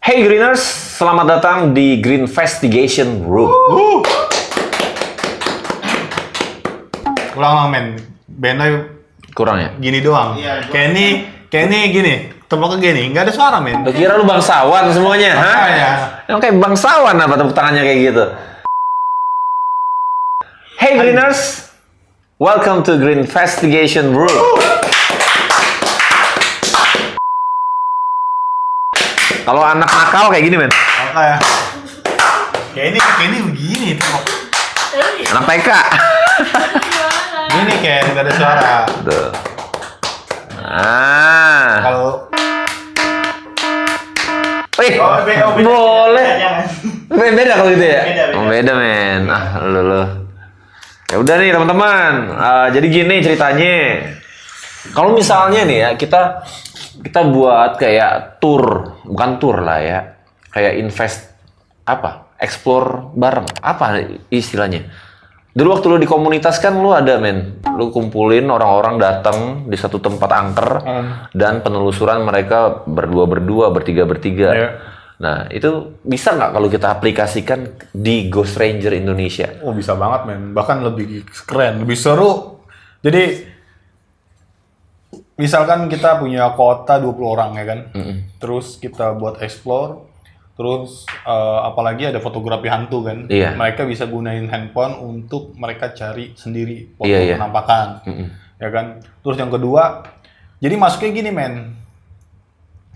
Hey Greeners, selamat datang di Greenvestigation Room. Ulang men, bandnya Kurang ya? gini doang. Kenny gini, tepuk gini, nggak ada suara men. Lu kira lu bangsawan semuanya, ha? Ya. Yang kayak bangsawan apa tepuk tangannya kayak gitu? Hey Greeners, welcome to Greenvestigation Room. Kalau anak nakal kayak gini men, Apa ya? Kenny begini, tepuk. anak PK. Gini Ken, nggak ada suara. Tuh. Ah. Kalau Wih, Oh, beda. boleh. Beda kalau gitu ya? Beda. Oh, beda men. Lu. Ya udah nih teman-teman. Jadi gini ceritanya. Kalau misalnya nih ya kita buat kayak tour, bukan tour lah ya. Kayak explore bareng. Apa istilahnya? Dulu waktu lu di komunitas kan lu ada men. Lu kumpulin orang-orang datang di satu tempat angker dan penelusuran mereka berdua, bertiga. Iya. Nah, itu bisa nggak kalau kita aplikasikan di Ghost Ranger Indonesia? oh bisa banget men, bahkan lebih keren, lebih seru. Jadi misalkan kita punya kota 20 orang ya kan. Terus kita buat explore. Terus apalagi ada fotografi hantu kan, Iya. mereka bisa gunain handphone untuk mereka cari sendiri foto Iya. penampakan, ya kan. Terus yang kedua, jadi masuknya gini men,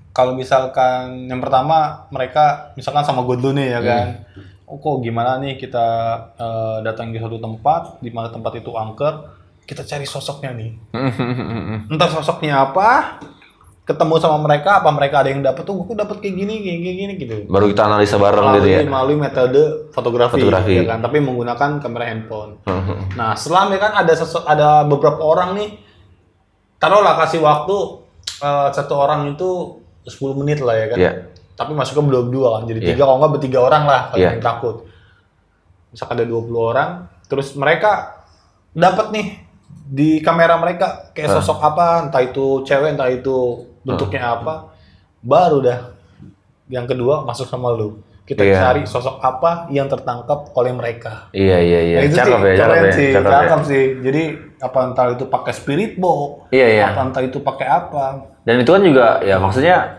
kalau misalkan yang pertama mereka misalkan sama gue dulu nih ya kan, oh kok gimana nih kita datang di suatu tempat, di mana tempat itu angker, kita cari sosoknya nih, entah sosoknya apa. Ketemu sama mereka, apa mereka ada yang dapat tuh, aku dapat kayak gini gitu. Baru kita analisa bareng gitu ya. Melalui metode fotografi. Ya kan, tapi menggunakan kamera handphone. Nah, setelah kan ada beberapa orang nih, taruhlah kasih waktu satu orang itu 10 menit lah ya kan. Iya. Tapi masuknya berdua kan, jadi Iya. 3 kalau nggak bertiga orang lah kalau Iya. yang takut. Misalkan ada 20 orang, terus mereka dapat nih di kamera mereka kayak sosok apa, entah itu cewek, entah itu bentuknya apa, baru dah yang kedua masuk sama lu. Kita Iya. cari sosok apa yang tertangkap oleh mereka. Iya. Nah, itu Cakep sih, ya. cakep sih. Jadi apa entah itu pakai spirit box, Iya. apa entah itu pakai apa. Dan itu kan juga ya maksudnya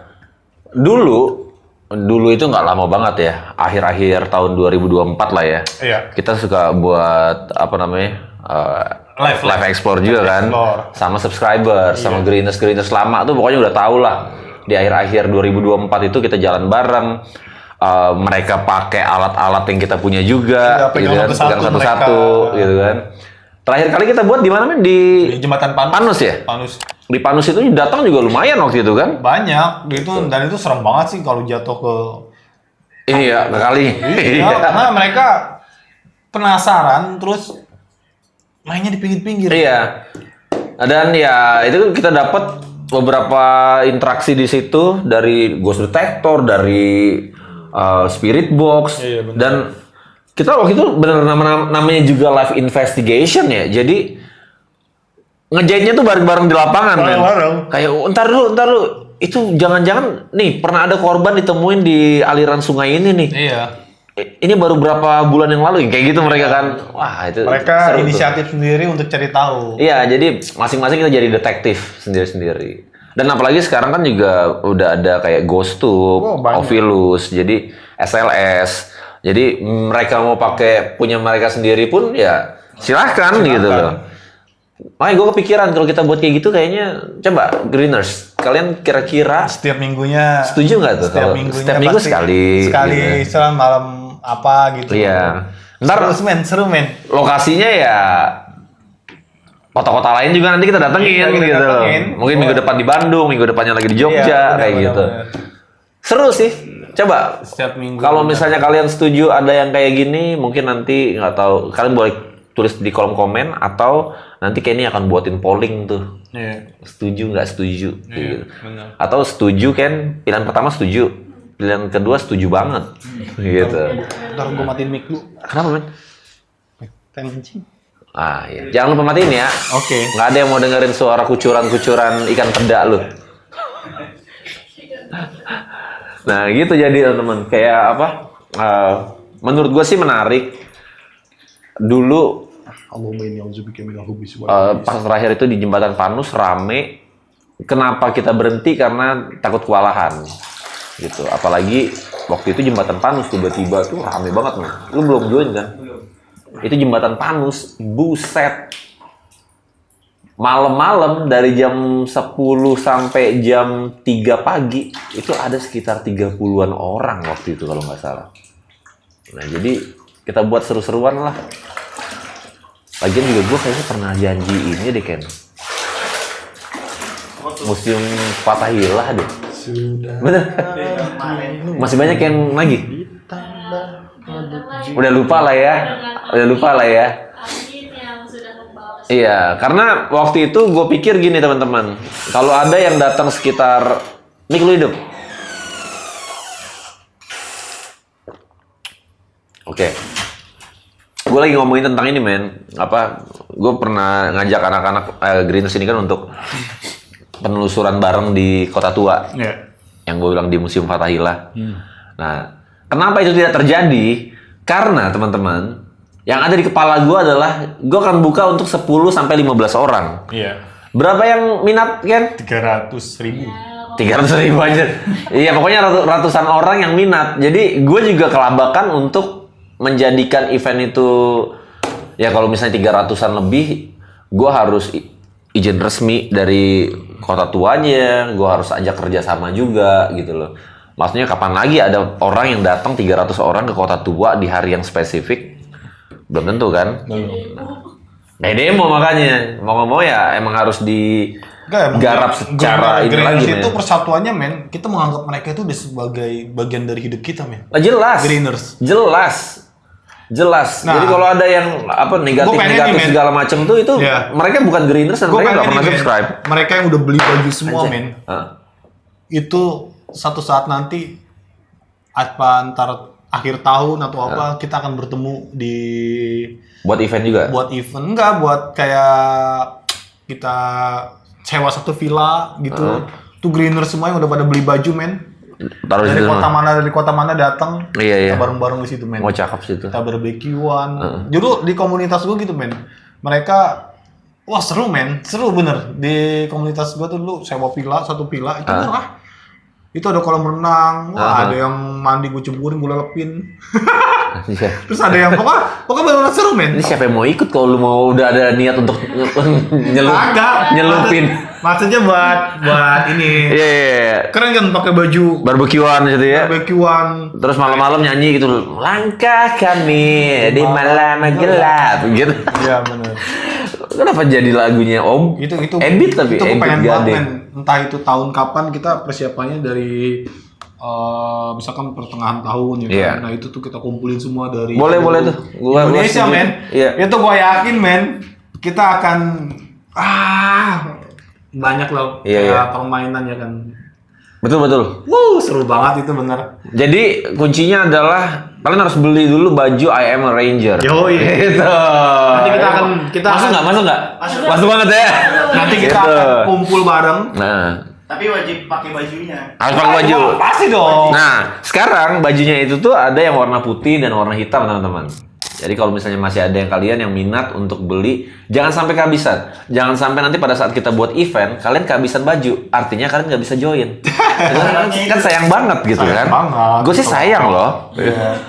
dulu itu nggak lama banget ya, akhir-akhir tahun 2024 lah ya. Iya. Kita suka buat apa namanya? Live explore juga kan, explore. sama subscriber, sama Greeners lama tuh pokoknya udah tahu lah. Di akhir-akhir 2024 itu kita jalan bareng, mereka pakai alat-alat yang kita punya juga, Iya, pegang gitu kan, satu-satu pegang satu-satu, mereka. gitu kan. Terakhir kali kita buat di mana men? Di Di jembatan Panus. Panus ya? Panus. Di Panus itu datang juga lumayan waktu itu kan? Banyak itu, dan itu serem banget sih kalau jatuh ke Ini ya, kali. iya, karena mereka penasaran terus mainnya di pinggir-pinggir. Iya. Dan ya itu kita dapat beberapa interaksi di situ dari ghost detector, dari spirit box, Iya, bener. dan kita waktu itu benar namanya juga live investigation ya. Jadi ngejahitnya tuh bareng-bareng di lapangan men. Bareng-bareng. Kayak entar dulu. Itu jangan-jangan nih pernah ada korban ditemuin di aliran sungai ini nih. Iya. Ini baru berapa bulan yang lalu kayak gitu mereka kan. Wah, itu Mereka seru tuh. inisiatif sendiri untuk cari tahu. Iya, jadi masing-masing kita jadi detektif sendiri-sendiri. Dan apalagi sekarang kan juga udah ada kayak GhostTube, Oh, banyak. Ovilus, jadi SLS. Jadi mereka mau pakai punya mereka sendiri pun ya silahkan gitu loh. Makanya gue kepikiran kalau kita buat kayak gitu kayaknya coba Greeners, kalian kira-kira Setiap minggunya. setuju nggak tuh? Setiap kalau minggunya setiap minggu pasti sekali. Sekali gitu. misalnya malam apa gitu. Iya. Ntar Seru men. lokasinya ya kota-kota lain juga nanti kita datengin Iya, kita gitu. datengin. Mungkin minggu depan di Bandung, minggu depannya lagi di Jogja Iya, kayak benar, gitu. benar. Seru sih. Coba Setiap minggu. kalau misalnya kalian setuju ada yang kayak gini, mungkin nanti nggak tahu kalian boleh tulis di kolom komen atau nanti Kenny akan buatin polling tuh. Iya. Setuju nggak setuju gitu. Benar. Atau setuju kan pilihan pertama setuju, pilihan kedua setuju banget gitu. Ntar gue matiin mic dulu. Kenapa men? Ten anjing. Ah iya, jangan lupa matiin ya. Oke. Nggak ada yang mau dengerin suara kucuran-kucuran ikan peda lu. Nah gitu jadi teman-teman, kayak apa? Menurut gue sih menarik. Dulu Allahumma inni a'udzubika minal khubuthi wal pas terakhir itu di jembatan Panus rame. Kenapa kita berhenti? Karena takut kewalahan, gitu. Apalagi waktu itu jembatan Panus tiba-tiba tuh rame banget nih. Lu belum join kan? Itu jembatan Panus, buset. Malam-malam dari jam 10 sampai jam 3 pagi itu ada sekitar 30-an orang waktu itu kalau nggak salah. Nah jadi kita buat seru-seruan lah. Lagian juga gue kayaknya pernah janji ini deh Ken. Museum Fathaillah deh. Sudah. Bener. Masih banyak yang lagi. Udah lupa lah ya. Iya, karena waktu itu gue pikir gini teman-teman, kalau ada yang datang sekitar, Mik lu hidup. Oke. Gue lagi ngomongin tentang ini men, gue pernah ngajak anak-anak Greeners ini kan untuk penelusuran bareng di Kota Tua. Iya. Yang gue bilang di Museum Fathaillah. Nah, kenapa itu tidak terjadi? Karena teman-teman, yang ada di kepala gue adalah gue akan buka untuk 10 sampai 15 orang. Iya. Berapa yang minat, Ken? 300.000. 300.000 aja. Iya, pokoknya ratusan orang yang minat. Jadi gue juga kelabakan untuk menjadikan event itu, ya kalau misalnya 300-an lebih, gue harus izin resmi dari Kota Tuanya, gue harus ajak kerjasama juga gitu loh. Maksudnya kapan lagi ada orang yang datang 300 orang ke Kota Tua di hari yang spesifik? Belum tentu kan? Demo makanya. Mau nggak mau ya emang harus digarap secara ini lagi, Greeners itu men. persatuannya men, kita menganggap mereka itu udah sebagai bagian dari hidup kita men. Jelas. Greeners. Jelas. Nah, jadi kalau ada yang negatif men. segala macam tuh itu Iya. mereka bukan Greeners dan mereka nggak pernah subscribe. Mereka yang udah beli baju semua Anjay. men. Hah? Itu satu saat nanti antara akhir tahun atau apa kita akan bertemu di Buat event juga. buat event enggak buat kayak kita sewa satu villa gitu. Tuh Greeners semua yang udah pada beli baju men. Taruh di Dari situ kota mana datang. Iya. Kita bareng-bareng di situ men. Mau cakep situ. Kita barbekyuan. Dulu di komunitas gue gitu men. Mereka wah seru men, seru bener. Di komunitas gue tuh dulu sewa villa, satu villa itu murah. Itu ada kolam renang, wah ada yang mandi gue ceburin, gue lelepin. Iya. Terus ada yang pokoknya benar-benar seru men. Ini siapa yang mau ikut kalau lu mau udah ada niat untuk Agak nyelupin. Maksudnya buat ini. Iya. Keren kan pakai baju Barbekyuan gitu ya. barbekyuan. Terus malam-malam nyanyi gitu, langkah kami di malam gelap gitu. Iya benar. Kenapa jadi lagunya Om? Itu Ebit tapi itu gue Ebit pengen gak banget ada. men. Entah itu tahun kapan kita persiapannya dari misalkan pertengahan tahun ya kan. Iya. Nah itu tuh kita kumpulin semua dari Boleh tuh. Gua Indonesia setuju. men. Iya. Itu gue yakin men. Kita akan banyak loh Iya, kayak iya. permainan ya kan. Betul. Seru banget itu bener. Jadi kuncinya adalah kalian harus beli dulu baju I Am a Ranger. Yoi. Gitu. Nanti Masuk nggak? Masuk banget ya. Nanti kita Gitu. akan kumpul bareng. Nah, Tapi wajib pakai bajunya. harus pakai baju. Wah, pasti dong. Nah, sekarang bajunya itu tuh ada yang warna putih dan warna hitam, teman-teman. Jadi kalau misalnya masih ada yang kalian yang minat untuk beli, jangan sampai kehabisan. Jangan sampai nanti pada saat kita buat event, kalian kehabisan baju. Artinya kalian nggak bisa join. kan sayang banget gitu Sayang kan. banget. Gue sih sayang loh. Iya.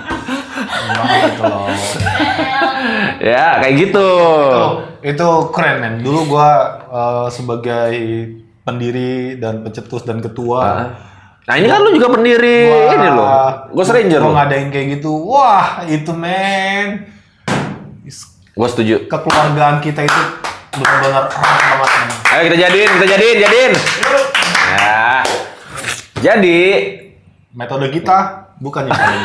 Banget gitu loh. Ya, kayak gitu. Itu keren men. Dulu gua sebagai pendiri dan pencetus dan ketua. Nah, ini kan lu juga pendiri ini loh. Ghost Ranger Gua loh. ngadain kayak gitu. Wah, itu men. Gue setuju. Kekeluargaan kita itu benar-benar erat banget men. Ayo kita jadiin. Ya. Jadi Metode kita bukan yang paling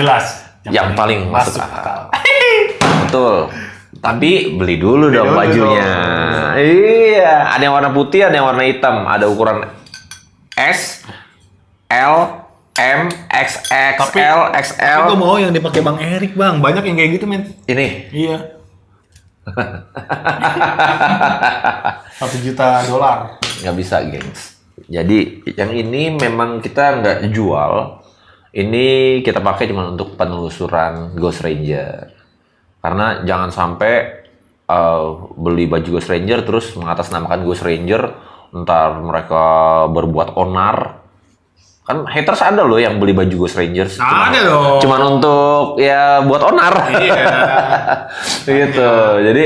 jelas. yang paling masuk akal. betul. Tapi beli dulu dong dulu bajunya. dong. Iya, ada yang warna putih, ada yang warna hitam, ada ukuran S, L, M, XXL, XL. Gue mau yang dipakai Bang Erik bang. Banyak yang kayak gitu men. Ini. Iya. $1 juta. Nggak bisa, gengs. Jadi yang ini memang kita nggak jual. Ini kita pakai cuma untuk penelusuran Ghost Ranger. Karena jangan sampai beli baju Ghost Ranger terus mengatasnamakan Ghost Ranger, ntar mereka berbuat onar. Kan haters ada loh yang beli baju Ghost Rangers. Ada dong. Cuman untuk ya buat onar. Iya. Gitu. Jadi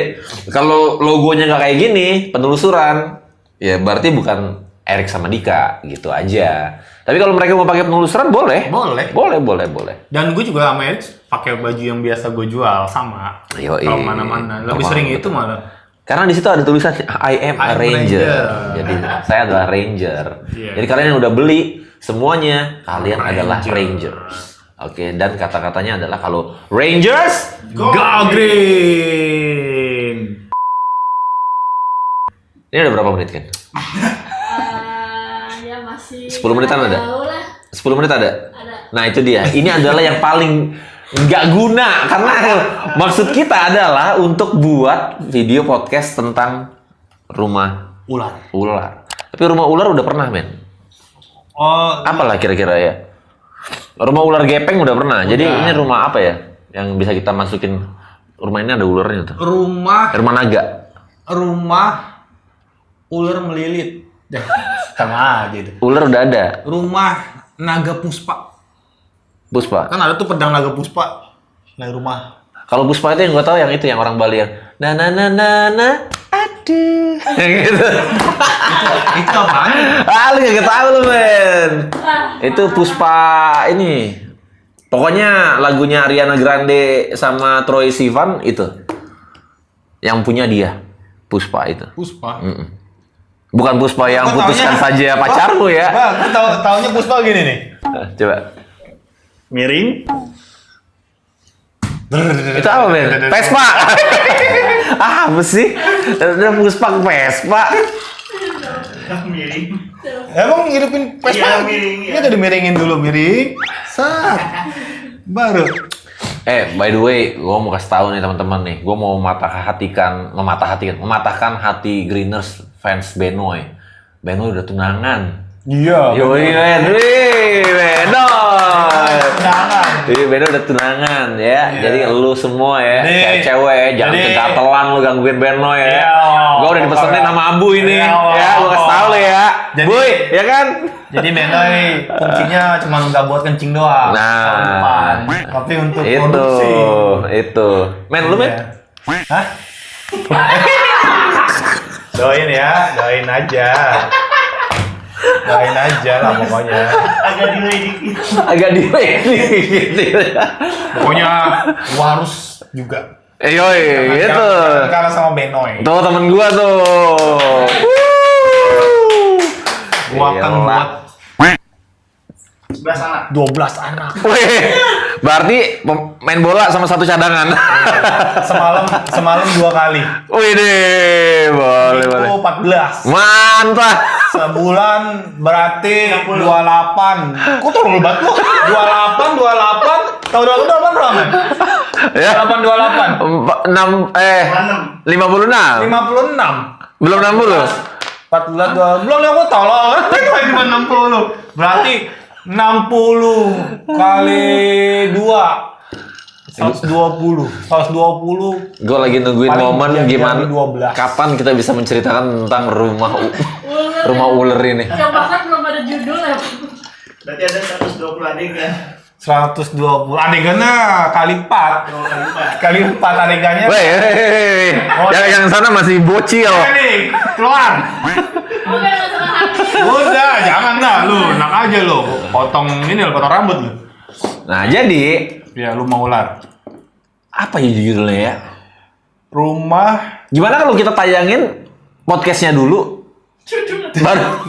kalau logonya nggak kayak gini, penelusuran, ya berarti bukan Erik sama Dika gitu aja. Tapi kalau mereka mau pakai penelusuran boleh. Boleh. Dan gue juga sama Alex pakai baju yang biasa gue jual sama. Yoi. Kalau mana-mana. Lebih sering itu malah. Karena di situ ada tulisan I am a I'm Ranger. Ranger. Jadi saya adalah Ranger. Iya. Jadi kalian yang udah beli semuanya kalian adalah Rangers. Oke, dan kata-katanya adalah kalau Rangers Go green. ini udah berapa menit kan? Ya masih 10 menitan ada? jauh lah. 10 menit ada? Ada. Nah itu dia. Ini adalah yang paling nggak guna karena maksud kita adalah untuk buat video podcast tentang rumah ular. Tapi rumah ular udah pernah, men. Oh, Apalah kira-kira ya? Rumah ular gepeng udah pernah. Jadi ini rumah apa ya? Yang bisa kita masukin rumah ini ada ularnya tuh. rumah Naga. ular melilit. Sama aja itu. Ular udah ada. Rumah naga puspa. Puspa. Kan ada tuh pedang naga puspa. Nah, rumah. Kalau Puspa itu yang gue tahu yang itu yang orang Bali yang aduh. Yang gitu. Itu apaan? Lu gak tahu lu, men. Itu Puspa ini. Pokoknya lagunya Ariana Grande sama Troye Sivan itu. Yang punya dia. Puspa itu. Puspa. Bukan Puspa yang Gua putuskan taunya- saja pacarmu ya. Bang, taunya puspa gini nih. Coba. Miring. Itu apa, men? Vespa. Apa sih? Ada Puspa Vespa. Miring. Emang ngidupin Vespa? Iya, miring, iya. Ini udah dimiringin dulu, miring. Sat. Baru. By the way, gue mau kasih tahu nih teman-teman nih, gue mau mematahkan hati Greeners fans Benoy. Benoy udah tunangan. Iya. Yoi, men. Wih, Benoy. Tunangan. Iya, Benoy udah tunangan ya. Iya. Jadi lu semua ya, Jadi- cewek, jangan jadi- kegatelan lu gangguin Benoy ya. Iya. Gue udah dipesenin sama Abu ini. Iya. Ya, gue kasih tahu lu ya. Jadi- Boy, ya kan? Jadi Benoy fungsinya cuma nggak buat kencing doang. Nah. Tahun depan. Tapi untuk Itu, produksi. itu. Men, lu men? Iya. Hah? Doain ya, doain aja. Doain aja lah pokoknya. Agak delay dikit. Agak delay gitu. Pokoknya gua harus juga. Yoi, gitu. Jangan kalah sama Benoy. Tuh temen gua tuh. Gua akan Gila. buat Sebelah sana. 12 anak. Wih, berarti main bola sama satu cadangan. Semalam 2 kali. Wih deh, boleh boleh. Itu 14. Mantap. Sebulan berarti 28. Kok terlalu banget lu? 28. Tahu 28 berapa? Men? Ya. 28. 56. 56. Belum 60. 14 belum aku tolong. Cuma 60. Berarti 60 kali 2 120. 120. Gue lagi nungguin Paling momen yang gimana jadi 12. kapan kita bisa menceritakan tentang rumah ular ini. Yang bahkan belum ada judul ya. Berarti ada 120 adegan. 120 adegannya kali 4. Dua kali lipat. Kali 4 adegannya. Weh, yang sana masih bocil. Nih, keluar. Bukan masalah hati. Udah, jangan lah lu, enak aja lu. Potong ini lu, potong rambut lu. Nah, jadi Ya, lu mau ular. apa ya judulnya ya? Rumah Gimana kalau kita tayangin podcastnya dulu? baru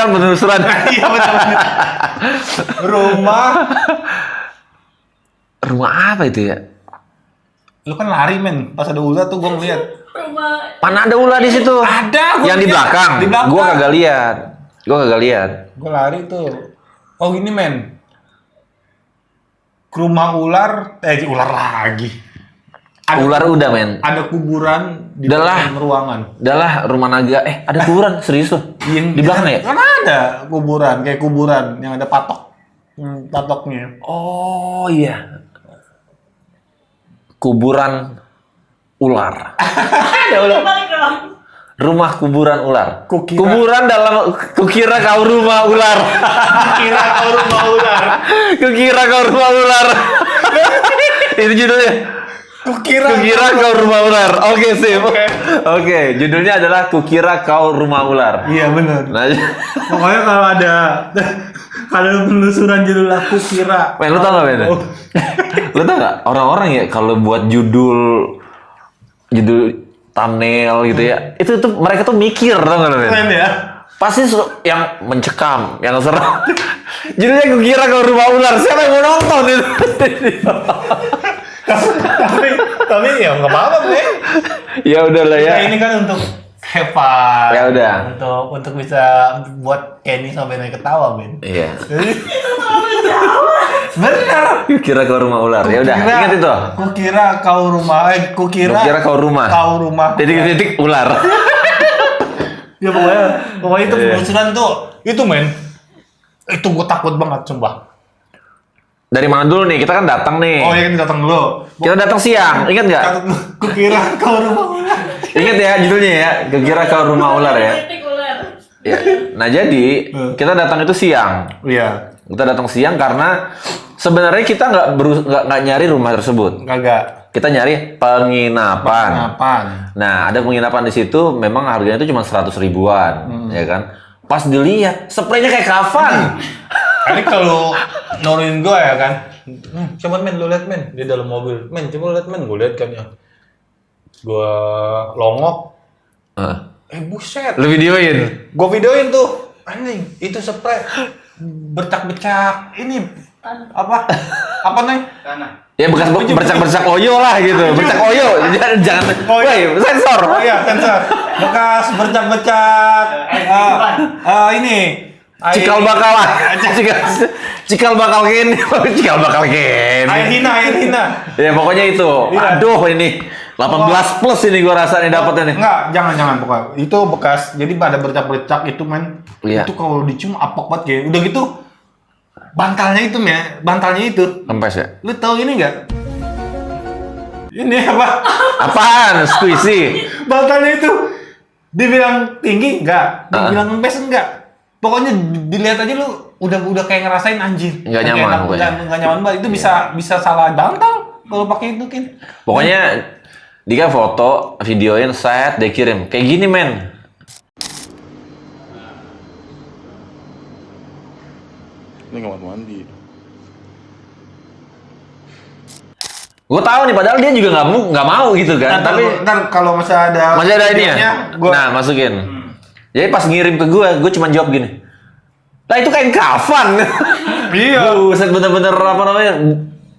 penelusuran. Iya betul. Rumah Rumah apa itu ya? lu kan lari men, pas ada ular tuh gua ngeliat. Rumah Mana ada ular di situ? Ada, gua Yang di lihat. belakang. Di belakang. Gua kagak lihat. Gua lari tuh. Oh gini men. Ke rumah ular, ular lagi. Ular udah men. Ada kuburan di Udah lah. dalam ruangan. Udah lah rumah naga. Ada kuburan serius loh. Di belakang ya? Kan ada kuburan, kayak kuburan yang ada patok. Patoknya. Oh iya. Kuburan ular. Balik dong. Rumah kuburan ular. Kukira Kukira kau rumah ular. kira kau rumah ular. Kukira kau rumah ular. Itu judulnya. Kukira Kau rumah ular. Oke, sip. Oke. Oke, judulnya adalah Kukira kau rumah ular. Iya benar. Nah, Pokoknya kalau ada penelusuran judul aku kira. men, lu tau gak, men? Lu tau gak, orang-orang ya kalau buat judul thumbnail gitu ya, itu tuh mereka tuh mikir, tau gak lu, men? Keren ya. Pasti yang mencekam, yang serem. Judulnya Kukira kau rumah ular. Siapa yang mau nonton itu? tapi ya nggak apa-apa deh. Ya udahlah ya. Ini kan untuk have fun. Ya udah. Untuk bisa buat Kenny sampai naik ketawa, Ben. Iya. Benar. Kukira kau rumah ular. Ya udah, ingat itu. Kukira kau rumah. Kukira kau rumah. Kau rumah. Titik-titik ular. Ya pokoknya itu Iya. penelusuran tuh. Itu men. Itu gue takut banget sumpah. Dari mana dulu nih? Kita kan datang nih. Oh iya kita datang dulu. Kita datang siang, ingat nggak? Catat dulu. Kukira kau rumah ular. Ingat ya judulnya ya, Kukira kau rumah ular ya. Titik ular. Ya. Nah jadi kita datang itu siang. Iya. Kita datang siang karena sebenarnya kita nggak nyari rumah tersebut. Kagak. Kita nyari penginapan. Apaan? Nah ada penginapan di situ, memang harganya itu cuma 100 ribuan, ya kan? Pas dilihat, spraynya kayak kafan. Ini kalau nurunin gue ya kan. Coba men, lu liat men di dalam mobil. Men, coba liat men, gue liat kan ya. Gue longok. Buset. Lu videoin? Gue videoin tuh. Anjing, itu spray bercak-bercak. Ini apa? Apa nih? Tanah. Ya bekas bercak-bercak oyo lah gitu. Bercak oyo. Jangan. Oh, iya. Woi, sensor. Oh iya, sensor. Bekas bercak-bercak. Ini. Cikal bakal lah. Cikal bakal gini. Cikal bakal gini. Air hina. Ya pokoknya itu. Iya. Aduh ini 18 plus ini gua rasa nih dapetnya nih. Enggak, jangan pokoknya. Itu bekas. Jadi pada bercak-bercak itu men. Iya. Itu kalau dicium apok banget kayak. Udah gitu bantalnya itu. Kempes ya? Lu tahu ini enggak? Ini apa? Apaan? Squishy. Bantalnya itu dibilang tinggi enggak? Dibilang kempes enggak? Pokoknya dilihat aja lu udah kayak ngerasain anjir. Nggak nyaman pokoknya. Enggak nyaman banget. Itu bisa salah bantal kalau pakai itu kan. Pokoknya dia foto, videoin, set, dia kirim. Kayak gini men. Ini kamar mandi. Gue tahu nih, padahal dia juga nggak mau gitu kan. Tapi ntar kalau masih ada ini ya. Nah masukin. Jadi pas ngirim ke gue cuma jawab gini. Lah itu kain kafan. Iya. Buset bener-bener apa namanya?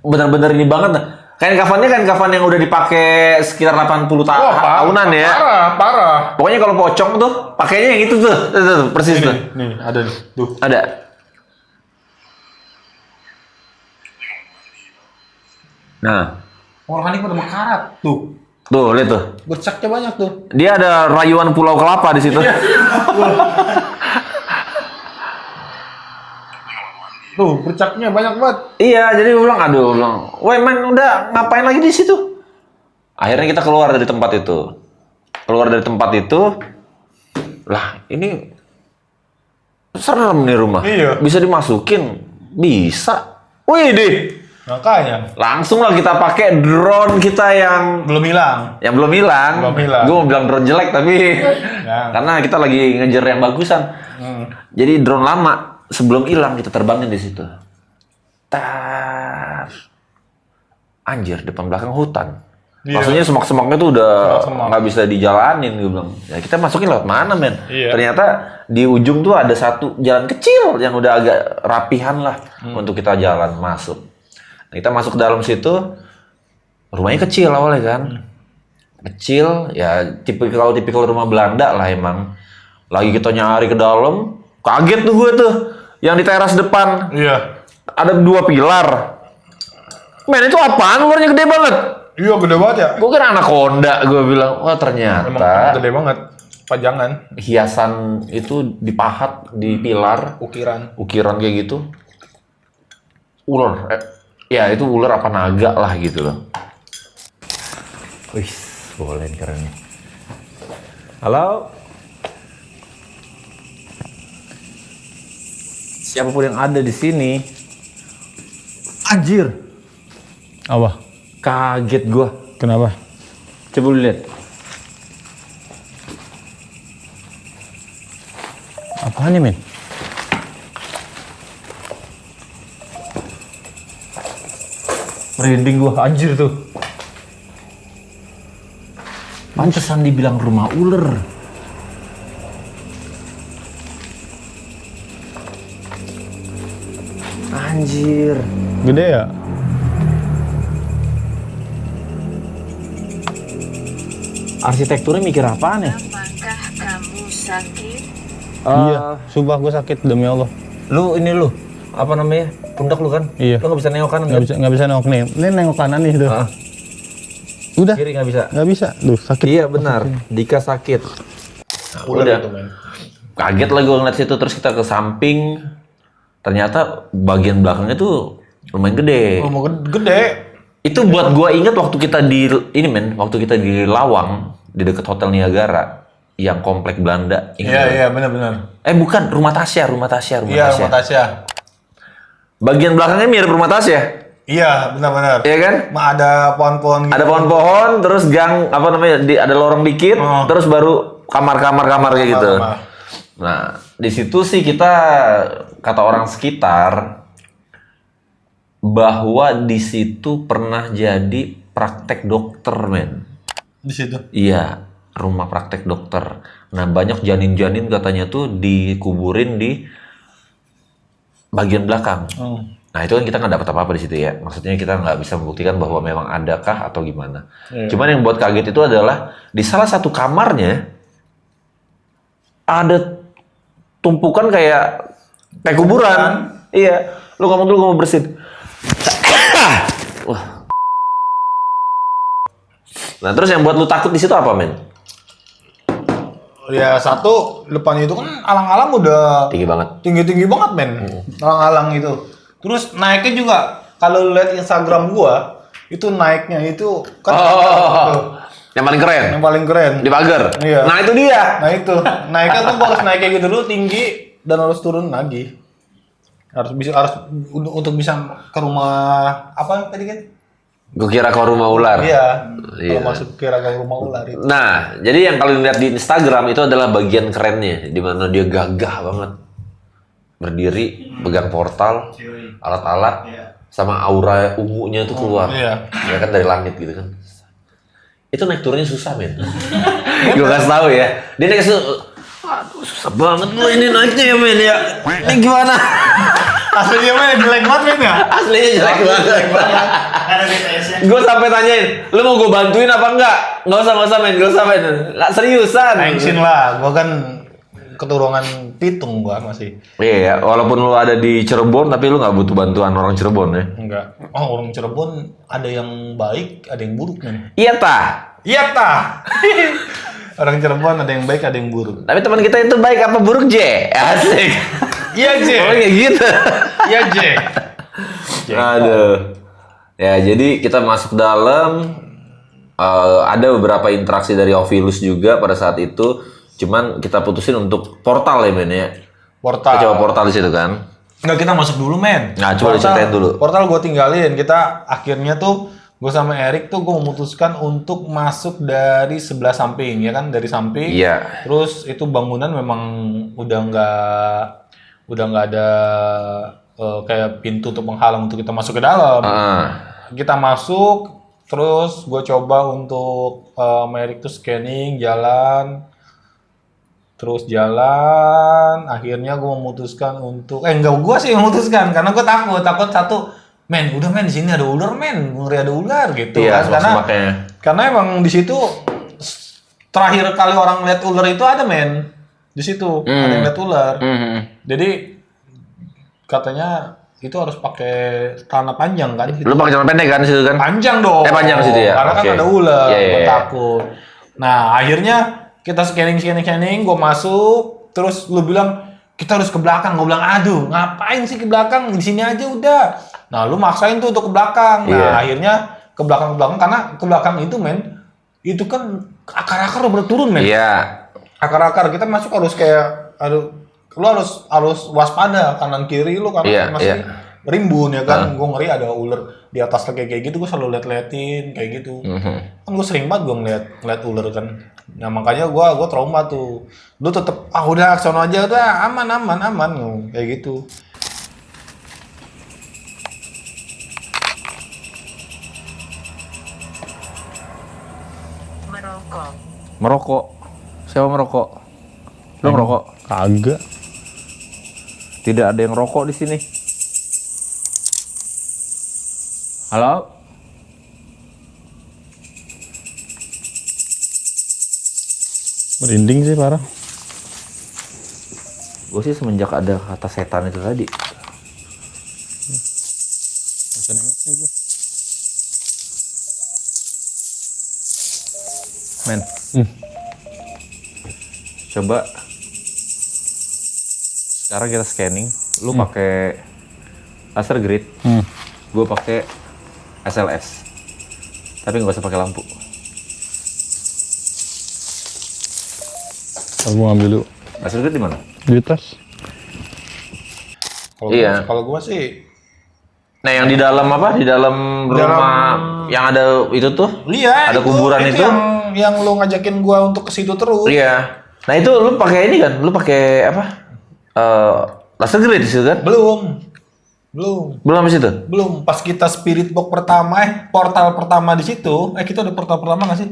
Bener-bener ini banget. Kain kafannya kain kafan yang udah dipakai sekitar 80 tahunan ya. Parah. Pokoknya kalau pocong tuh pakainya yang itu tuh, persis tuh. Nih, ada nih. Tuh. Ada. Nah, Orang ini pada mekarat. Tuh. tuh lihat tuh. Bercaknya banyak tuh. Dia ada rayuan pulau kelapa di situ. Tuh, bercaknya banyak banget. Iya, jadi gue bilang, woi men udah ngapain lagi di situ? Akhirnya kita keluar dari tempat itu. Lah, ini serem nih rumah. Iya. Bisa dimasukin? Bisa. Wih deh. Makanya. Langsung lah kita pakai drone kita yang Belum hilang. belum hilang. Gue mau bilang drone jelek tapi Ya. karena kita lagi ngejar yang bagusan. Jadi drone lama sebelum hilang kita terbangin di situ. Tar. Anjir, depan belakang hutan. Iya. Maksudnya semak-semaknya tuh udah Semak-semak. nggak bisa dijalanin gue bilang. Ya kita masukin lewat mana men? Iya. Ternyata di ujung tuh ada satu jalan kecil yang udah agak rapihan lah untuk kita jalan masuk. Nah, kita masuk ke dalam situ, rumahnya kecil awalnya kan. Kecil, ya tipikal rumah Belanda lah emang. Lagi kita nyari ke dalam, kaget tuh gue tuh. Yang di teras depan Iya. ada 2 pilar. Men itu apaan? Luarnya gede banget. Iya gede banget ya. Gue kira anaconda, gue bilang, wah Emang ternyata gede banget. Pajangan, hiasan itu dipahat di pilar, ukiran kayak gitu. Ular, ya itu ular apa naga lah gitu loh. Wih, boleh nih, keren nih. Halo? Siapapun yang ada di sini, anjir, Apa? kaget gua. Kenapa? Coba lu lihat. Apaan nih, men? Merinding gua, anjir tuh. Pantesan dibilang rumah ular. Anjir. Gede ya? Arsitekturnya mikir apaan ya? Apakah kamu sakit? Iya, sumpah gue sakit demi Allah. Lu ini lu, apa namanya? Pundak lu kan? Iya. Lu nggak bisa nengok kanan kan? Nggak bisa nengok nih. Ini nengok kanan nih tuh. Ah, Udah, kiri nggak bisa. nggak bisa. Duh, sakit. Iya benar, Dika sakit. Nah, udah. Kaget lah gue ngeliat situ, terus kita ke samping. Ternyata bagian belakangnya tuh lumayan gede. Oh, mau gede. Itu buat gua inget waktu kita di ini waktu kita di Lawang di dekat Hotel Niagara yang komplek Belanda. Ingat nggak? Iya, benar-benar. Bukan, rumah Tasya. Iya, rumah Tasya. Bagian belakangnya mirip rumah Tasya. Iya, benar-benar. Iya kan? Ada pohon-pohon gitu. Ada pohon-pohon, terus gang apa namanya? Ada lorong dikit, terus baru kamar-kamar kayak gitu. Nah, di situ sih kita kata orang sekitar bahwa di situ pernah jadi praktek dokter, men. Di situ. Iya, rumah praktek dokter. Nah, banyak janin-janin katanya tuh dikuburin di bagian belakang. Nah, itu kan kita nggak dapat apa-apa di situ ya. Maksudnya kita nggak bisa membuktikan bahwa memang adakah atau gimana. Cuman yang buat kaget itu adalah di salah satu kamarnya ada tumpukan kayak kuburan. Iya, lu ngomong dulu, gue mau bersin. Wah. Nah, terus yang buat lu takut di situ apa, men? Ya satu, depan itu kan alang-alang udah Tinggi banget. tinggi-tinggi banget, men. Alang-alang itu. Terus naiknya juga, kalau lu lihat Instagram gua, itu naiknya itu kan Yang paling keren. yang paling keren. Di pagar. Iya. Nah, itu dia. Nah itu, naiknya tuh gua harus naik kayak gitu dulu tinggi dan harus turun lagi. Harus untuk bisa ke rumah apa tadi kan? Gue kira kau rumah ular. Iya. Iya. Kalau masuk kira ke rumah ular itu. Nah, jadi yang kalian lihat di Instagram itu adalah bagian kerennya, di mana dia gagah banget. Berdiri, pegang portal, alat-alat, sama aura ungunya itu keluar. Iya. Ya kan dari langit gitu kan. Itu naik turunnya susah, men. Gue kasih tahu ya. Dia naik aduh, susah banget lo ini naiknya ya, men ya. Ini gimana? Aslinya mah jelek banget men ya? Aslinya jelek banget. Karena BTS-nya. Gue sampai tanyain, lu mau gue bantuin apa enggak? Nggak usah men, nggak usah men. Nggak seriusan. Tensin lah, gua kan keturunan Pitung gua masih. Iya ya, walaupun lu ada di Cirebon, tapi lu nggak butuh bantuan orang Cirebon ya. Enggak. Oh, orang Cirebon ada yang baik, ada yang buruk men. Iya tah. Iya tah. Orang Cirebon ada yang baik, ada yang buruk. Tapi teman kita itu baik apa buruk, J? Asik. Iya, J. Oh, kayak gitu. Iya, J. Aduh. Ya, jadi kita masuk dalam. Ada beberapa interaksi dari Ovilus juga pada saat itu. Cuman kita putusin untuk portal ya, men ya. Portal. Kita coba portal di situ kan. Enggak, kita masuk dulu men. Nah, coba diceritain dulu. Portal gua tinggalin. Kita akhirnya tuh gue sama Erik tuh gue memutuskan untuk masuk dari sebelah samping ya kan, dari samping. Iya. Terus itu bangunan memang udah nggak ada kayak pintu untuk menghalang untuk kita masuk ke dalam. Kita masuk, terus gue coba untuk Erik tuh scanning jalan, terus jalan. Akhirnya gue memutuskan untuk enggak, gue sih yang memutuskan karena gue takut satu. Men, udah men, di sini ada ular men, ngeri ada ular gitu Iya, kan. makanya. Karena emang di situ terakhir kali orang lihat ular itu ada men. Di situ ada yang lihat ular. Jadi katanya itu harus pakai celana panjang kan? Lu pakai celana pendek kan situ kan? Panjang dong. Panjang situ ya? Karena Oke. kan ada ular, Iya, iya, gue iya. takut. Nah, akhirnya kita scanning, gue masuk, terus lu bilang kita harus ke belakang. Gue bilang, aduh, ngapain sih ke belakang? Di sini aja udah. Nah, lu maksain tuh untuk ke belakang. Nah, Iya. akhirnya ke belakang karena ke belakang itu itu kan akar-akar udah berturun men. Iya. Akar-akar kita masuk harus kayak, aduh, lu harus waspada kanan kiri lu karena Iya, masih iya. rimbun ya kan. Gue ngeri ada ular di atas kayak gitu, gue selalu liatin kayak gitu. Kan gue sering banget gue ngeliat ular kan. Nah makanya gue trauma tuh. Lu tetep udah sono aja udah aman kayak gitu. merokok, Merokok. Siapa merokok? Lu merokok? Kagak. Tidak ada yang rokok di sini. Halo? Merinding sih parah. Gue sih semenjak ada kata setan itu tadi. Bisa nengok nih gue. Men. Coba sekarang kita scanning. Lu pakai laser grid. Gue pakai SLS. Tapi nggak usah pakai lampu. Aku ngambil dulu. Laser grid di mana? Di tas. Iya. Kalau gua sih, Nah, yang di dalam apa? Di dalam rumah yang ada itu tuh? iya. Ada kuburan itu? yang lu ngajakin gua untuk ke situ terus. Iya. Nah, itu lu pakai ini kan? Lu pakai apa? Laser grid di situ kan? Belum. Belum habis itu? Belum. Pas kita spirit box pertama, portal pertama di situ. Kita ada portal pertama nggak sih?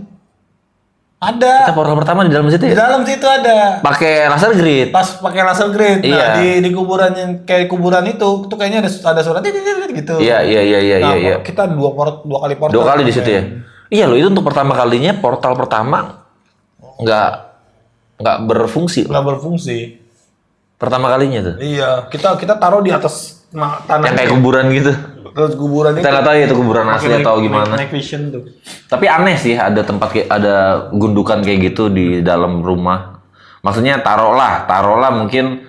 Ada. Kita portal pertama di dalam situ Di ya? dalam situ ada. Pakai laser grid. Pas pakai laser grid. Iya. Nah, di kuburan yang kayak kuburan itu tuh kayaknya ada suara gitu. Iya. Nah, kita dua kali portal. 2 kali di situ ya? Iya loh, itu untuk pertama kalinya portal pertama nggak berfungsi. Nggak berfungsi. Pertama kalinya tuh. Iya. Kita taruh di atas tanah. Yang kayak kuburan gitu. Terus kuburan Kita nggak tahu ya itu kuburan asli atau gimana. Night vision tuh. Tapi aneh sih ada tempat kayak ada gundukan kayak gitu di dalam rumah. Maksudnya taruhlah mungkin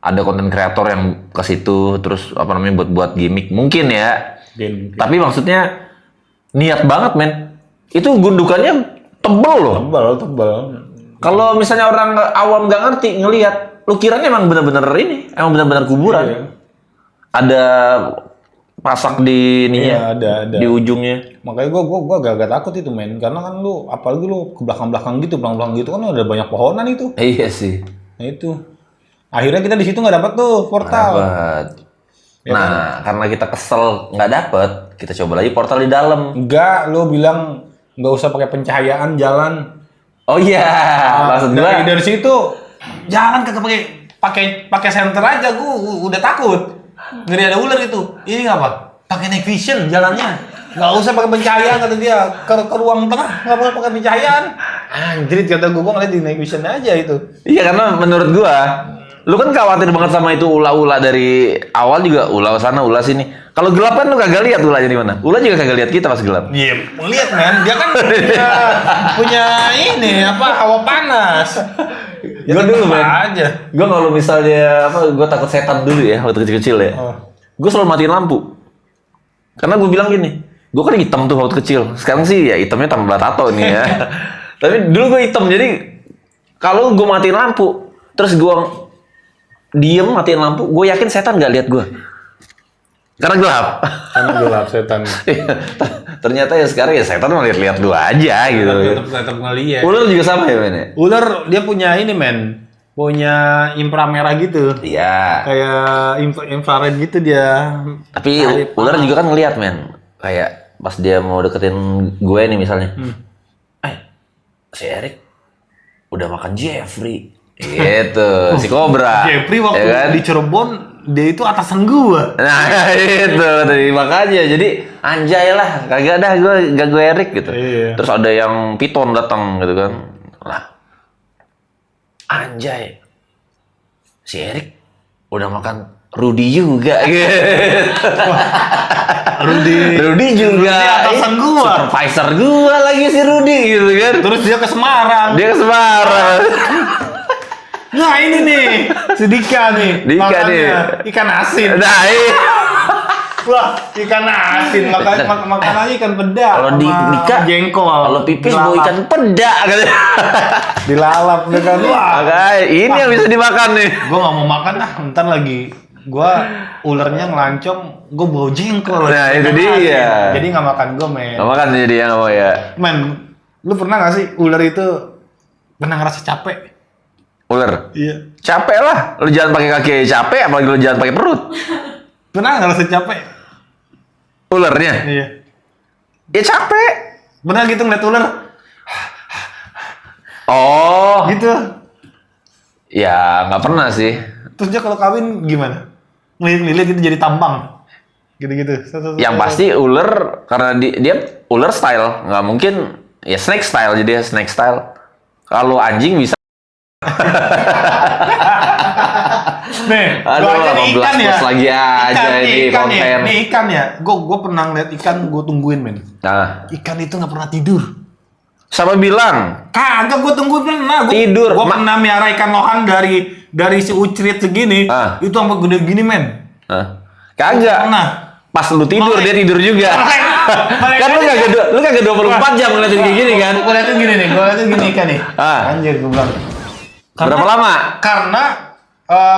ada konten kreator yang ke situ terus apa namanya buat gimmick mungkin ya. Tapi maksudnya niat banget men. Itu gundukannya tebel loh. Tebal. Kalau misalnya orang awam nggak ngerti ngelihat, lu kiranya emang benar-benar kuburan. Iya. Ada pasak di ininya, Iya, ada. di ujungnya. Makanya gua agak takut itu men, karena kan lu apalagi lu ke belakang gitu kan ada banyak pohonan itu. Iya sih. Nah itu. Akhirnya kita di situ nggak dapat tuh portal. Dapat. Ya Nah, karena kita kesel nggak dapet, kita coba lagi portal di dalam. Enggak, lu bilang nggak usah pakai pencahayaan jalan. Oh iya, maksud gua. dari situ jalan kagak pakai senter aja, gua udah takut. Ngeri ada ular itu. Ini apa? Pakai night vision jalannya. Nggak usah pakai pencahayaan kata dia. Ke ruang tengah nggak boleh pakai pencahayaan. Anjrit kata gua ngeliat di night vision aja itu. Iya, karena menurut gua, lu kan khawatir banget sama itu ula-ula dari awal juga, ula sana, ula sini. Kalau gelap kan lu kagak lihat ulanya di mana. Ula juga kagak lihat kita pas gelap. Iya, lihat men, dia kan punya ini apa hawa panas. Gua dulu men. aja. Gua kalau misalnya gua takut setan dulu ya waktu kecil-kecil ya. Gua selalu matiin lampu. Karena gua bilang gini, gua kan hitam tuh waktu kecil. Sekarang sih ya hitamnya tambah tato nih ya. Tapi dulu gua hitam, jadi kalau gua matiin lampu, terus gua diem matiin lampu, gua yakin setan nggak lihat gua. Karena gelap. Karena gelap setan. Ternyata ya sekarang ya setan mau lihat-lihat lu aja gitu. Tetap ngeliat. Ular juga sama ya men? Ya? Ular dia punya ini men, punya inframerah gitu. Iya. Kayak infrared gitu dia. Tapi ular juga kan ngelihat men. Kayak pas dia mau deketin gue nih misalnya. Si Erik udah makan Jeffrey. Gitu, si Cobra. Jeffrey waktu ya kan? di Cirebon dia itu atasan gua. Nah itu tadi makanya jadi anjay lah kagak dah gue gak gue Erik gitu. Iya. Terus ada yang Piton datang gitu kan. Lah anjay si Erik udah makan Rudy juga gitu. Rudy juga. Rudy atasan gua. Supervisor gua lagi si Rudy gitu kan. Terus dia ke Semarang. Dia ke Semarang. Nah ini nih, si Dika nih. Dika makannya nih. ikan asin. Nah, Wah, ikan asin. Makanannya ikan peda. kalau di sama Dika jengkol. kalau pipis Dilalap. bau ikan peda katanya. Dilalap dengan wah. Makanya ini yang bisa dimakan nih. Gue nggak mau makan ntar lagi gue ulernya ngelancong, gue bau jengkol. Nah, itu Ikan dia. asin. Jadi nggak makan gue men. Nggak makan jadi dia nggak mau ya. Men, lu pernah nggak sih ular itu pernah ngerasa capek? Ular. Iya. Capek lah. Lu jangan pakai kaki aja capek, apalagi lu jangan pakai perut. Pernah ngerasa capek? Ularnya. Iya. Ya capek. Pernah gitu ngeliat ular? Oh. Gitu. Ya nggak pernah sih. Terus dia kalau kawin gimana? Ngelilit itu jadi tambang. Gitu-gitu. Yang pasti ular karena dia ular style, nggak mungkin ya snake style, jadi snake style. Kalau anjing bisa. Nih, Aduh, gua aja nih ikan ya. lagi aja ini ikan nih, konten. nih ikan ya. Gue pernah ngeliat ikan, gue tungguin men. Nah, Ikan itu nggak pernah tidur. siapa bilang? Kagak, gue tungguin pernah. Tidur. Gue pernah miara ikan lohan dari si ucrit segini. Ah. Itu sampai gede gini men. Nah, kagak. Pernah. Pas lu tidur dia tidur juga. Kan lu kagak 24 jam ngeliatin kayak gini kan? Gue liatin gini nih, ikan nih. Ah. Anjir, gue bilang. Berapa lama? Karena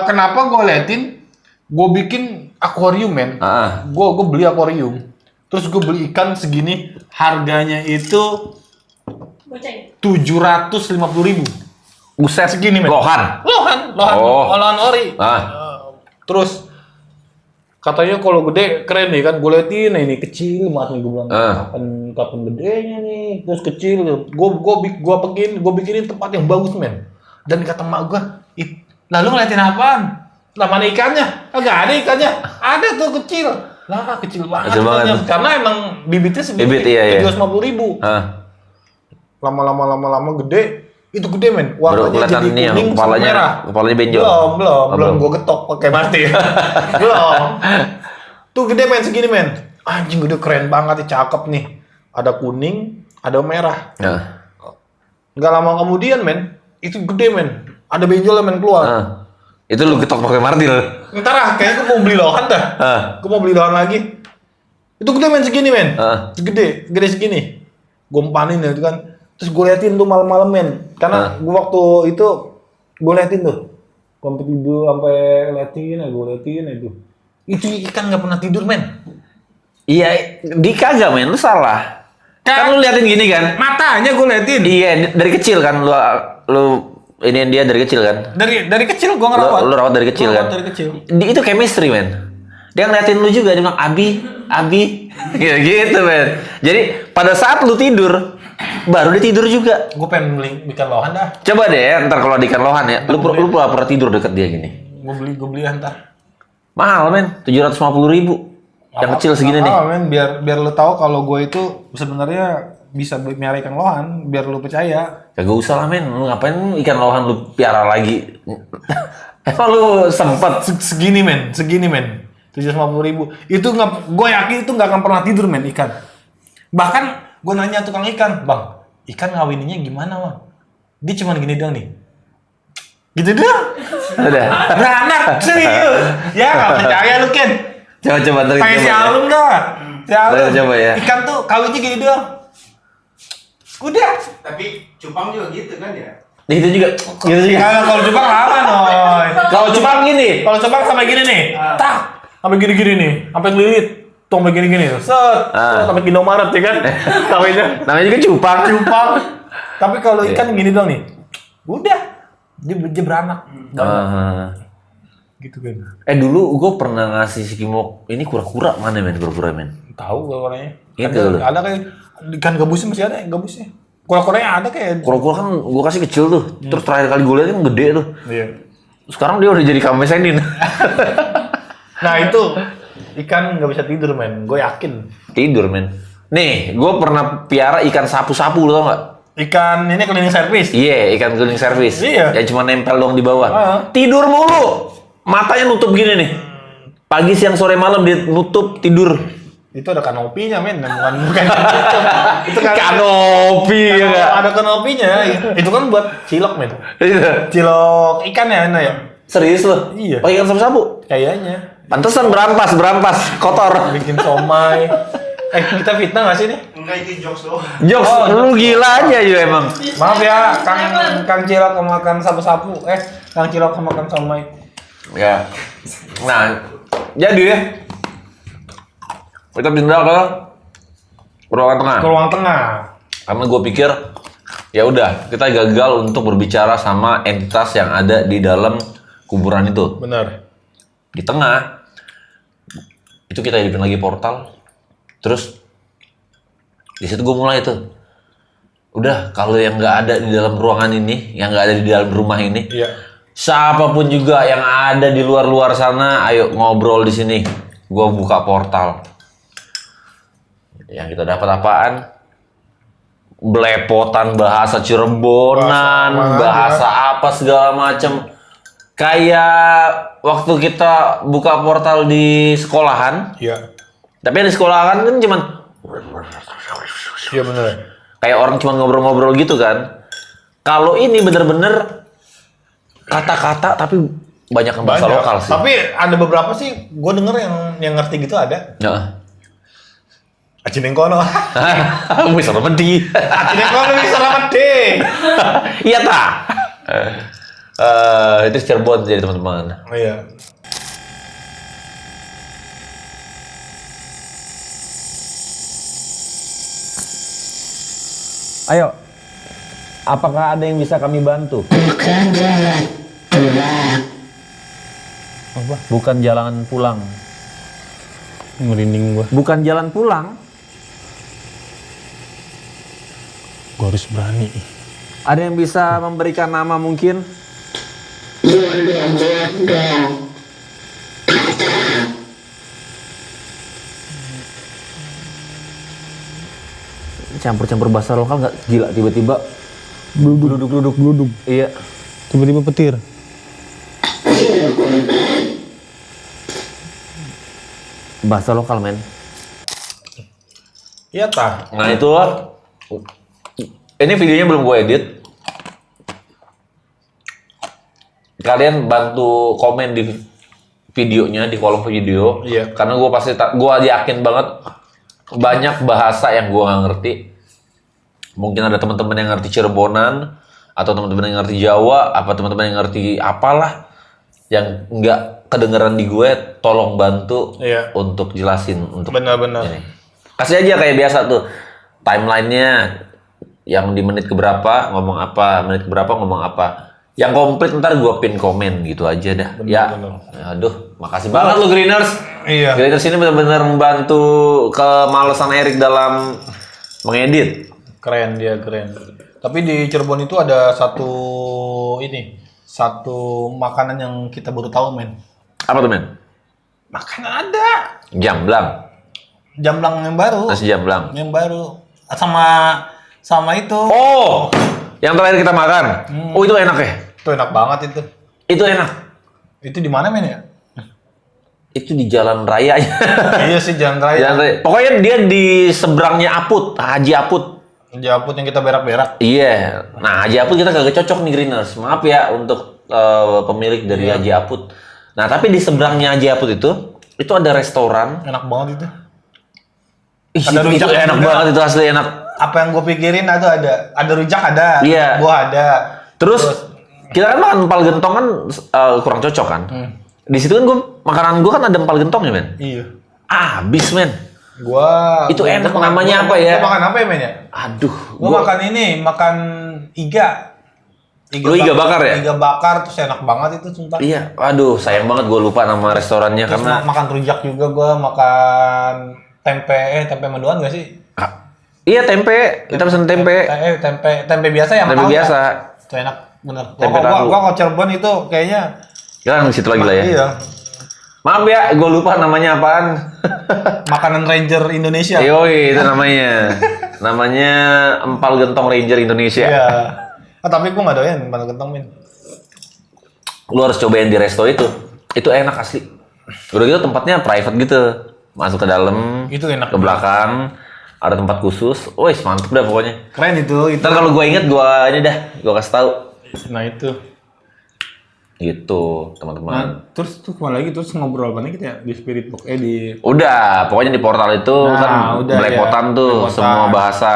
kenapa gue liatin? Gue bikin akuarium men. Ah. Gue beli akuarium. Terus gue beli ikan segini, harganya itu 750.000. Buset Segini, men. Lohan. Oh. Lohan ori. Ah. Terus katanya kalau gede keren nih kan, gue liatin nah ini kecil banget nih, gue bilang kapan gedenya nih, terus kecil, gue bikinin tempat yang bagus men. Dan kata mak gue, lalu ngeliatin apaan? Lah mana ikannya? Enggak ada ikannya, ada tuh kecil. Lah kecil banget, Kecil banget. ikannya. Karena emang bibitnya segini, Bibit, iya. 750.000. Ah. Lama gede, itu gede men. Baru Warnanya kelihatan jadi nih yang kuning sama merah. kepalanya benjol. Belum. Gue getok pakai mati. Belum. Tuh gede men, segini men. Anjing gede, keren banget, cakep nih. Ada kuning, ada merah. Nah. Nggak lama kemudian men, itu gede men. Ada benjolnya men keluar. Ah. Itu lu getok pakai martil. Ntar kayaknya gue mau beli lohan dah. Ah. Gue mau beli lohan lagi. Itu gede men, segini men. Ah. Gede segini. Gue empanin ya itu kan. Terus gue liatin tuh malam-malam men. Karena gue waktu itu gue liatin tuh. Sampai tidur, sampai liatin itu. Itu ikan nggak pernah tidur men. Iya, di kagak men, lu salah. Kan lu liatin gini kan? Matanya gue liatin. Iya, dari kecil kan lu ini dia dari kecil kan? Dari kecil gue ngerawat. Lu rawat dari kecil kan? Dari kecil. Itu chemistry men. Dia ngeliatin lu juga, dia bilang Abi, gitu men. Jadi pada saat lu tidur, baru dia tidur juga. Gue pengen beli ikan lohan dah. Coba deh ya, ntar kalau di ikan lohan ya, lu pura-pura tidur deket dia gini. Gue beli ntar. Mahal men, 750.000. Yang kecil segini nih. Men, biar lu tahu kalau gue itu sebenarnya bisa melihara ikan lohan, biar lu percaya. Kagak usah lah men, lu ngapain ikan lohan lu piara lagi? Emang lu sempet? Segini men. 750.000. Itu nggak, gue yakin itu nggak akan pernah tidur men ikan. Bahkan gue nanya tukang ikan, bang, ikan ngawininya gimana bang? Dia cuma gini doang nih. Gitu doang. Udah. Beranak serius. Ya nggak percaya lu Ken. Coba ntar Kayak si coba. Alum dah. Si Alum. Coba ya. Ikan tuh kawinnya gini doang. Udah. Tapi cupang juga gitu kan ya? Itu juga. Kalau cupang lama noy. Kalau cupang gini. Kalau cupang sampai gini nih. Tak. Sampai gini-gini nih. Sampai ngelilit. Tuh sampai gini-gini. Set. Sampai Indomaret ya kan. Sampai Namanya juga cupang. cupang. Tapi kalau ikan gini doang nih. Udah. Dia beranak. Gitu kan. Dulu gue pernah ngasih si Kimo ini kura-kura mana men, kura-kura men. Tahu warnanya. Itu loh. Ada kayak ikan gabusnya masih ada gabusnya. Kura-kuranya ada kayak. Kura-kura kan gue kasih kecil tuh, terus terakhir kali gue lihat kan gede tuh. Iya. Sekarang dia udah jadi kamesenin. Nah itu ikan nggak bisa tidur men, gue yakin. Tidur men. Nih, gue pernah piara ikan sapu-sapu lo tau nggak? Ikan ini cleaning service. Iya, ikan cleaning service. Iya. Yang cuma nempel doang di bawah. Ah. Tidur mulu. Matanya nutup gini nih. Pagi, siang, sore, malam dia nutup tidur. Itu ada kanopinya men, bukan itu kan Kanopi ya nggak? ada kanopinya. Itu kan buat cilok men. Iya. Cilok ikan ya Eno ya? Serius loh? Iya. Pakai ikan sabu-sabu? Kayaknya. Pantesan berampas, kotor. Bikin somai. Kita fitnah nggak sih nih? Enggak, itu jokes doang. Jokes, lu gila aja ya emang. Maaf ya, Kang Cilok kemakan sapu-sapu. Kang Cilok kemakan somai. Ya. Nah, jadi ya. Kita pindah ke ruangan tengah. Ke ruang tengah. Karena gue pikir ya udah kita gagal untuk berbicara sama entitas yang ada di dalam kuburan itu. Benar. Di tengah itu kita hidupin lagi portal. Terus di situ gue mulai tuh. Udah kalau yang nggak ada di dalam ruangan ini, yang nggak ada di dalam rumah ini, Iya. siapapun juga yang ada di luar sana, ayo ngobrol di sini. Gue buka portal. Yang kita dapat apaan? Belepotan bahasa Cirebonan, bahasa apa segala macem. Kayak waktu kita buka portal di sekolahan, Iya. tapi di sekolahan kan cuman Iya benar. kayak orang cuma ngobrol-ngobrol gitu kan. Kalau ini bener-bener kata-kata tapi banyak yang bahasa lokal sih. Tapi ada beberapa sih gue denger yang ngerti gitu ada. Ya. Acineng kono. Bisa medi. Acineng kono bisa mati. Iya ta. Itu Cirebon jadi teman-teman. Oh iya. Ayo. Apakah ada yang bisa kami bantu? Apa? Bukan jalan pulang. Merinding gue. Bukan jalan pulang. Gue harus berani. Ada yang bisa memberikan nama mungkin? Campur-campur bahasa lokal nggak gila tiba-tiba gluduk. Iya. Tiba-tiba petir. Bahasa lokal men. Iya tah. Nah itu ini videonya belum gue edit. Kalian bantu komen di videonya di kolom video. Iya. Karena gue pasti gue yakin banget banyak bahasa yang gue nggak ngerti. Mungkin ada teman-teman yang ngerti Cirebonan atau teman-teman yang ngerti Jawa, apa teman-teman yang ngerti apalah yang nggak kedengeran di gue, tolong bantu Iya. untuk jelasin untuk Benar-benar. ini. Kasih aja kayak biasa tuh timelinenya yang di menit keberapa ngomong apa, menit keberapa ngomong apa. Yang komplit ntar gue pin komen gitu aja dah. Benar. Aduh, makasih banget lo Greeners. Iya. Greeners ini benar-benar membantu kemalasan Erik dalam mengedit. Keren dia, keren. Tapi di Cirebon itu ada satu makanan yang kita baru tahu, men. Apa tuh men? Makanan ada. Jamblang. Jamblang yang baru. Nasi jamblang. Yang baru. Sama itu. Oh, yang terakhir kita makan. Oh itu enak ya? Itu enak banget itu. Itu enak. Itu di mana, men ya? Itu di jalan raya. Iya sih, Jalan Raya. Jalan raya. Pokoknya dia di seberangnya Aput, Haji Aput. Japut yang kita berak-berak. Iya. Nah, Haji Aput kita kagak cocok nih Greeners. Maaf ya untuk pemilik dari Haji Aput. Nah, tapi di seberangnya Haji Aput itu ada restoran. Enak banget itu. Ih, Ada itu rujak enak juga. banget itu asli enak. Apa yang gue pikirin itu ada. Ada rujak ada. Iya. Buah ada. Terus kita kan makan empal gentong kan kurang cocok kan. Di situ kan makanan gue kan ada empal gentongnya men. Iya. Habis men. Itu enak namanya apa ya? Gua makan apa ya, men ya? Aduh. Gua makan iga. Lu iga bakar ya? Iga bakar terus enak banget itu sumpah. Iya. Aduh sayang banget gue lupa nama restorannya Terus karena. makan rujak juga gua, makan tempe mendoan gak sih? Iya tempe. Kita pesen tempe. Tempe biasa yang Tempe tahu biasa. Ya? Itu enak bener. Tempe tahu. Gua kalau Cirebon itu kayaknya Kita kan di situ lagi lah ya. Iya. Maaf ya, gue lupa namanya apaan. Makanan Ranger Indonesia. Yoi, itu namanya. Namanya Empal Gentong Ranger Indonesia. Iya. Tapi gua nggak doyan empal gentong, men. Lu harus cobain di resto itu. Itu enak asli. Udah gitu tempatnya private gitu. Masuk ke dalam, Itu enak. ke belakang, ada tempat khusus. Wih, mantep dah pokoknya. Keren itu. Ntar kalau gue inget, gue ini dah, gue kasih tahu. Nah itu. Gitu, Nah, teman-teman. terus tuh kemana lagi? Terus ngobrol apa nih kita di Spirit Box? di Udah, pokoknya di portal itu Nah, kan udah belepotan ya, tuh belepotan. semua bahasa.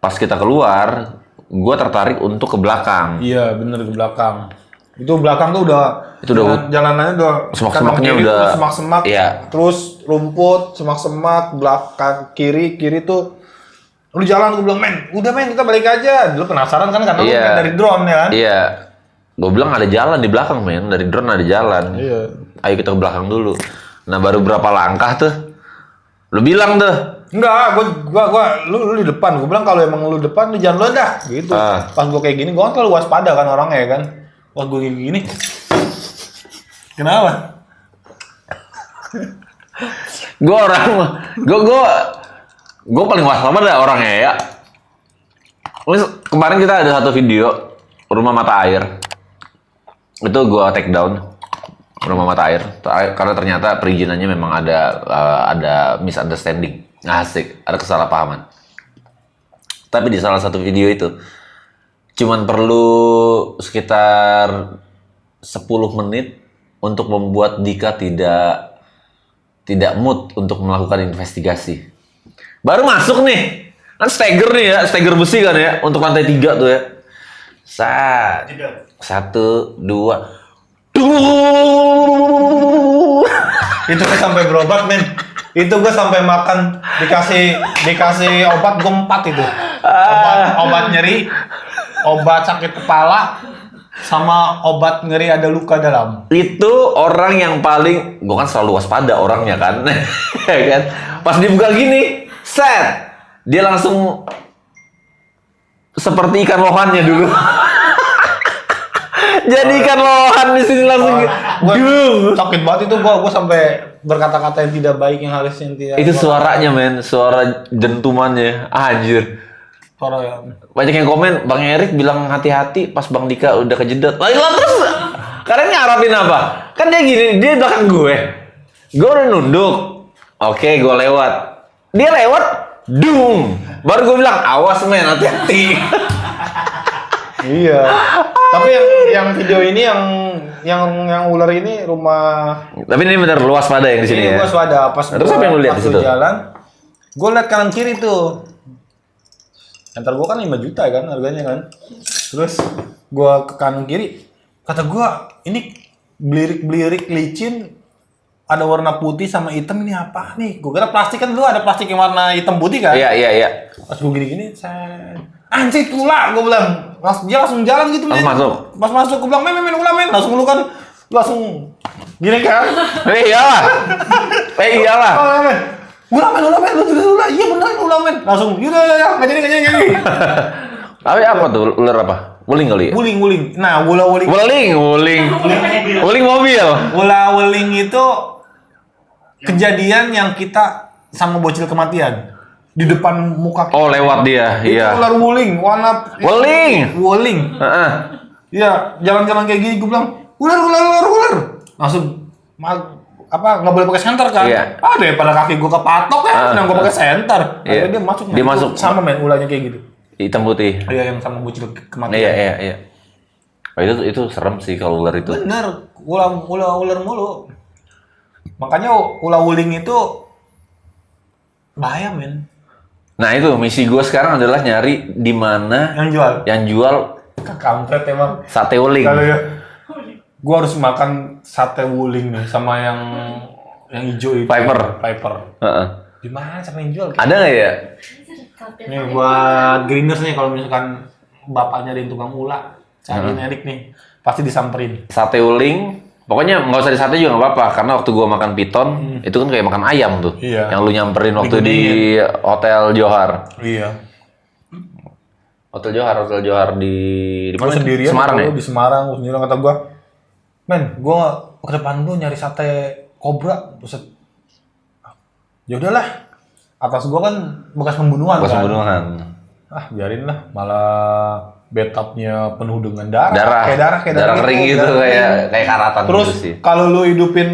Pas kita keluar, gue tertarik untuk ke belakang. Iya, bener ke belakang. Itu belakang tuh udah Itu udah jalanannya udah semak-semaknya kanan kiri udah- tuh semak-semak. iya. Terus rumput, semak-semak, belakang kiri tuh lu jalan, gue bilang, men, udah men, kita balik aja. Dulu penasaran kan karena lu Iya. lihat dari drone ya kan? Iya, gue bilang ada jalan di belakang men, dari drone ada jalan. Iya. Ayo kita ke belakang dulu. Nah baru berapa langkah tuh, lu bilang tuh, Enggak, lu di depan. Gue bilang kalau emang lu depan, lu jalan lu dah, gitu. Ah. Pas gue kayak gini, gue kan terlalu waspada kan orangnya ya kan. Pas gue kayak gini, kenapa? gue paling waspada dah orangnya ya. Terus kemarin kita ada satu video rumah mata air, itu gue take down rumah mata air karena ternyata perizinannya memang ada misunderstanding, asik, ada kesalahpahaman. Tapi di salah satu video itu cuman perlu sekitar 10 menit untuk membuat Dika tidak mood untuk melakukan investigasi. Baru masuk nih, kan stagger nih ya, stagger besi kan ya, untuk lantai 3 tuh ya. Satu, dua, duh. Itu gue sampai berobat men. Itu gue sampai makan dikasih obat gue 4 itu. Obat nyeri, obat sakit kepala, sama obat ngeri ada luka dalam. Itu orang yang paling, gue kan selalu waspada orangnya kan, ya kan. Pas dibuka gini, set, dia langsung seperti ikan lohannya dulu. Jadi ikan lohan di sini langsung, Gue dung. sakit banget itu, gue sampai berkata-kata yang tidak baik yang harusnya tidak. Itu suaranya men, suara dentumannya, anjir. Suara ya. Banyak yang komen, Bang Erik bilang hati-hati pas Bang Dika udah kejedot. Lah terus kalian ngarapin apa? Kan dia gini, dia belakang gue. Gue udah nunduk. Oke, gue lewat. Dia lewat, dung. Baru gue bilang, awas men, hati-hati. Iya. Tapi yang video ini yang ular ini rumah. Tapi ini bener luas pada yang di sini Ini ya. gue swada pas Terus apa yang lu lihat di pas situ? jalan, gue liat kanan kiri tuh. Antar gue kan 5 juta kan harganya kan. Terus gue ke kanan kiri, kata gue ini belirik-belirik licin, ada warna putih sama hitam, ini apa nih? Gue kira plastik, kan dulu ada plastik yang warna hitam putih kan. Iya. Pas gue gini-gini, anjir ular, gue bilang. Dia langsung jalan gitu, men. Langsung masuk? Pas masuk, gue bilang, men, ular, men. Langsung lu kan, langsung gini kan. Iyalah. Iyalah. Oh, men. Ular, men. Lu juga ular. Iya beneran ular, men. Langsung, yaudah. Nggak jadi. Tapi apa tuh ular apa? Wuling kali ya? Wuling. Nah, wuling. Wuling mobil. Wuling itu kejadian yang kita sama bocil kematian. Di depan muka kita. Oh lewat dia, Itu iya. ular wuling, warna wuling. Heeh. Iya, jalan-jalan kayak gini gue bilang, ular. Langsung nggak boleh pakai senter kan? Iya. Daripada kaki gue kepatok kan, yang gue pakai senter. Iya. Akhirnya dia masuk. Dia Itu masuk. sama men ularnya kayak gitu. Hitam putih. Iya, yang sama bocil kematian. Iya. Oh, itu serem sih kalau ular itu. Bener, ular mulu. Makanya ular wuling itu bahaya men. Nah itu misi gue sekarang adalah nyari di mana Yang jual. kampret emang. sate wuling. Kalau ya, gue harus makan sate wuling nih sama yang hijau itu. Viper. Heeh. Di mana sama yang jual? Ada nggak ya? Nih buat greeners nih, kalau misalkan bapaknya ada tukang ula, cariin Erik nih, pasti disamperin. Sate wuling. Pokoknya nggak usah di sate juga nggak apa-apa, karena waktu gua makan piton itu kan kayak makan ayam tuh. Iya. Yang lu nyamperin waktu di Hotel Johar. Iya. Hotel Johar di Gue mana? sendirian. Semarang ya? Di Semarang, gue sendirian, kata gue, men, gue ke depan lu nyari sate kobra, buset. Ya udahlah, atas gue kan bekas pembunuhan. Bekas kan? pembunuhan. Biarin lah, malah bathtubnya penuh dengan darah. Kayak darah kering gitu, kayak karatan Terus gitu sih. kalau lu hidupin